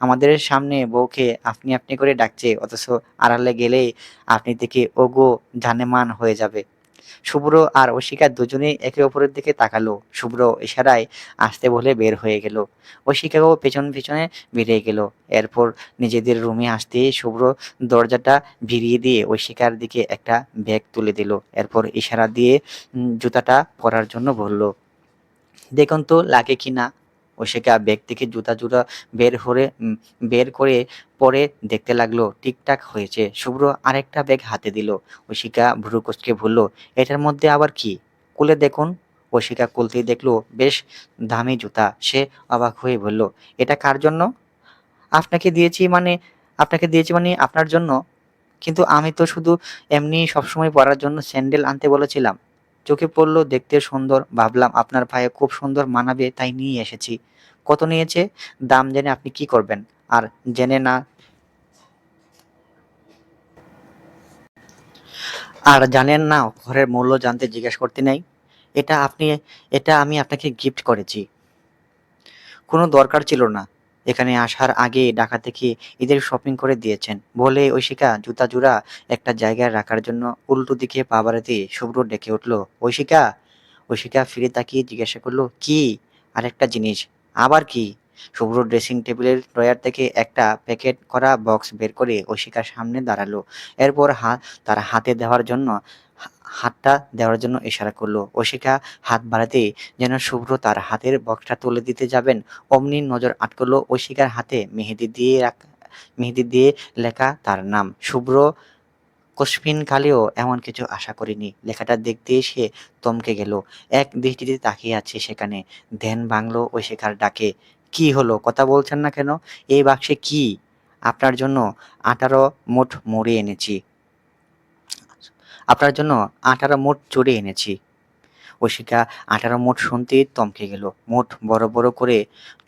আমাদের সামনে বউকে আপনি আপনি করে ডাকছে, অথচ আড়ালে গেলেই আপনি থেকে ওগো জানেমান হয়ে যাবে। শুভ্র আর অশিকা দুজনেই একে অপরের দিকে তাকালো। শুভ্র ইশারায় আসতে বলে বের হয়ে গেল। অশিকাও পেছন পেছনে বেরিয়ে গেল। এরপর নিজেদের রুমে আসতেই শুভ্র দরজাটা ভিড়িয়ে দিয়ে অশিকার দিকে একটা ব্যাগ তুলে দিল। এরপর ইশারা দিয়ে জুতাটা পরার জন্য বলল, দেখুন তো লাগে কিনা। অশিকা ব্যাগ থেকে জুতা বের করে পরে দেখতে লাগলো, ঠিকঠাক হয়েছে। শুভ্র আরেকটা ব্যাগ হাতে দিল। অশিকা ভ্রু কুঁচকে বলল, এটার মধ্যে আবার কি? খুলে দেখুন। অশিকা খুলতেই দেখলো বেশ দামি জুতা। সে অবাক হয়ে বলল, এটা কার জন্য? আপনাকে দিয়েছি মানে আপনাকে দিয়েছি মানে আপনার জন্য। কিন্তু আমি তো শুধু এমনি সবসময় পরার জন্য স্যান্ডেল আনতে বলেছিলাম। চোখে পড়ল দেখতে সুন্দর, ভাবলাম আপনার পায়ে খুব সুন্দর মানাবে, তাই নিয়ে এসেছি। কত নিয়েছে? দাম জেনে আপনি কি করবেন? আর জেনে না আর জানেন না ঘরের মূল্য জানতে জিজ্ঞেস করতে নেই। এটা আপনি এটা আমি আপনাকে গিফট করেছি। কোনো দরকার ছিল না। এখানে আসার আগে ঢাকা থেকে ঈদের শপিং করে দিয়েছেন বলে ঐশিকা জুতা জোড়া একটা জায়গায় রাখার জন্য উল্টো দিকে পা বাড়াতে শুভ্র ডেকে উঠল, ঐশিকা। ঐশিকা ফিরে তাকিয়ে জিজ্ঞাসা করলো, কি? আরেকটা জিনিস? আবার কি? শুভ্র ড্রেসিং টেবিলের ড্রয়ার থেকে একটা প্যাকেট করা বক্স বের করে ঐশিকার সামনে দাঁড়ালো। এরপর তার হাতে দেওয়ার জন্য হাতটা দেওয়ার জন্য ইশারা করলো। ঐশিকা হাত বাড়াতেই যেন শুভ্র তার হাতের বক্সটা তুলে দিতে যাবেন, অমনি নজর আটকলো ঐশিকার হাতে মেহেদি দিয়ে লেখা তার নাম। শুভ্র কসমিন কালেও এমন কিছু আশা করিনি। লেখাটা দেখতেই সে থমকে গেল। এক দৃষ্টিতে তাকিয়ে আছে সেখানে। ধ্যান ভাঙলো ঐশিকার ডাকে। কি হলো, কথা বলছেন না কেন? এই বাক্সে কি? আপনার জন্য 18 মুঠ মুড়ি এনেছি। আপনার জন্য 18 মুঠ চুড়ি এনেছি। ঐশিকা 18 মুঠ শুনতেই থমকে গেল।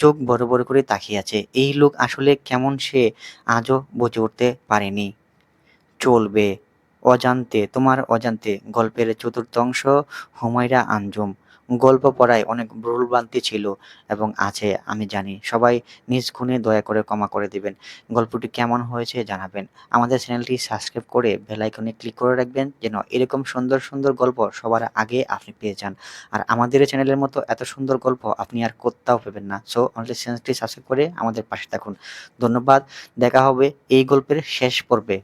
চোখ বড় বড় করে তাকিয়ে আছে। এই লোক আসলে কেমন সে আজও বুঝে উঠতে পারেনি। চলবে। তোমার অজান্তে গল্পের চতুর্থ অংশ, হুমায়রা আঞ্জুম। গল্প পড়ায় অনেক ভুলভ্রান্তি ছিল এবং আছে আমি জানি। সবাই নিজ গুণে দয়া করে ক্ষমা করে দিবেন। গল্পটি কেমন হয়েছে জানাবেন। আমাদের চ্যানেলটি সাবস্ক্রাইব করে বেল আইকনে ক্লিক করে রাখবেন যেন এরকম সুন্দর সুন্দর গল্প সবার আগে আপনি পেয়ে যান। আর আমাদের এই চ্যানেলের মতো এত সুন্দর গল্প আপনি আর কোথাও পাবেন না। সো আমাদের চ্যানেলটি সাবস্ক্রাইব করে আমাদের পাশে থাকুন। ধন্যবাদ। দেখা হবে এই গল্পের শেষ পর্বে।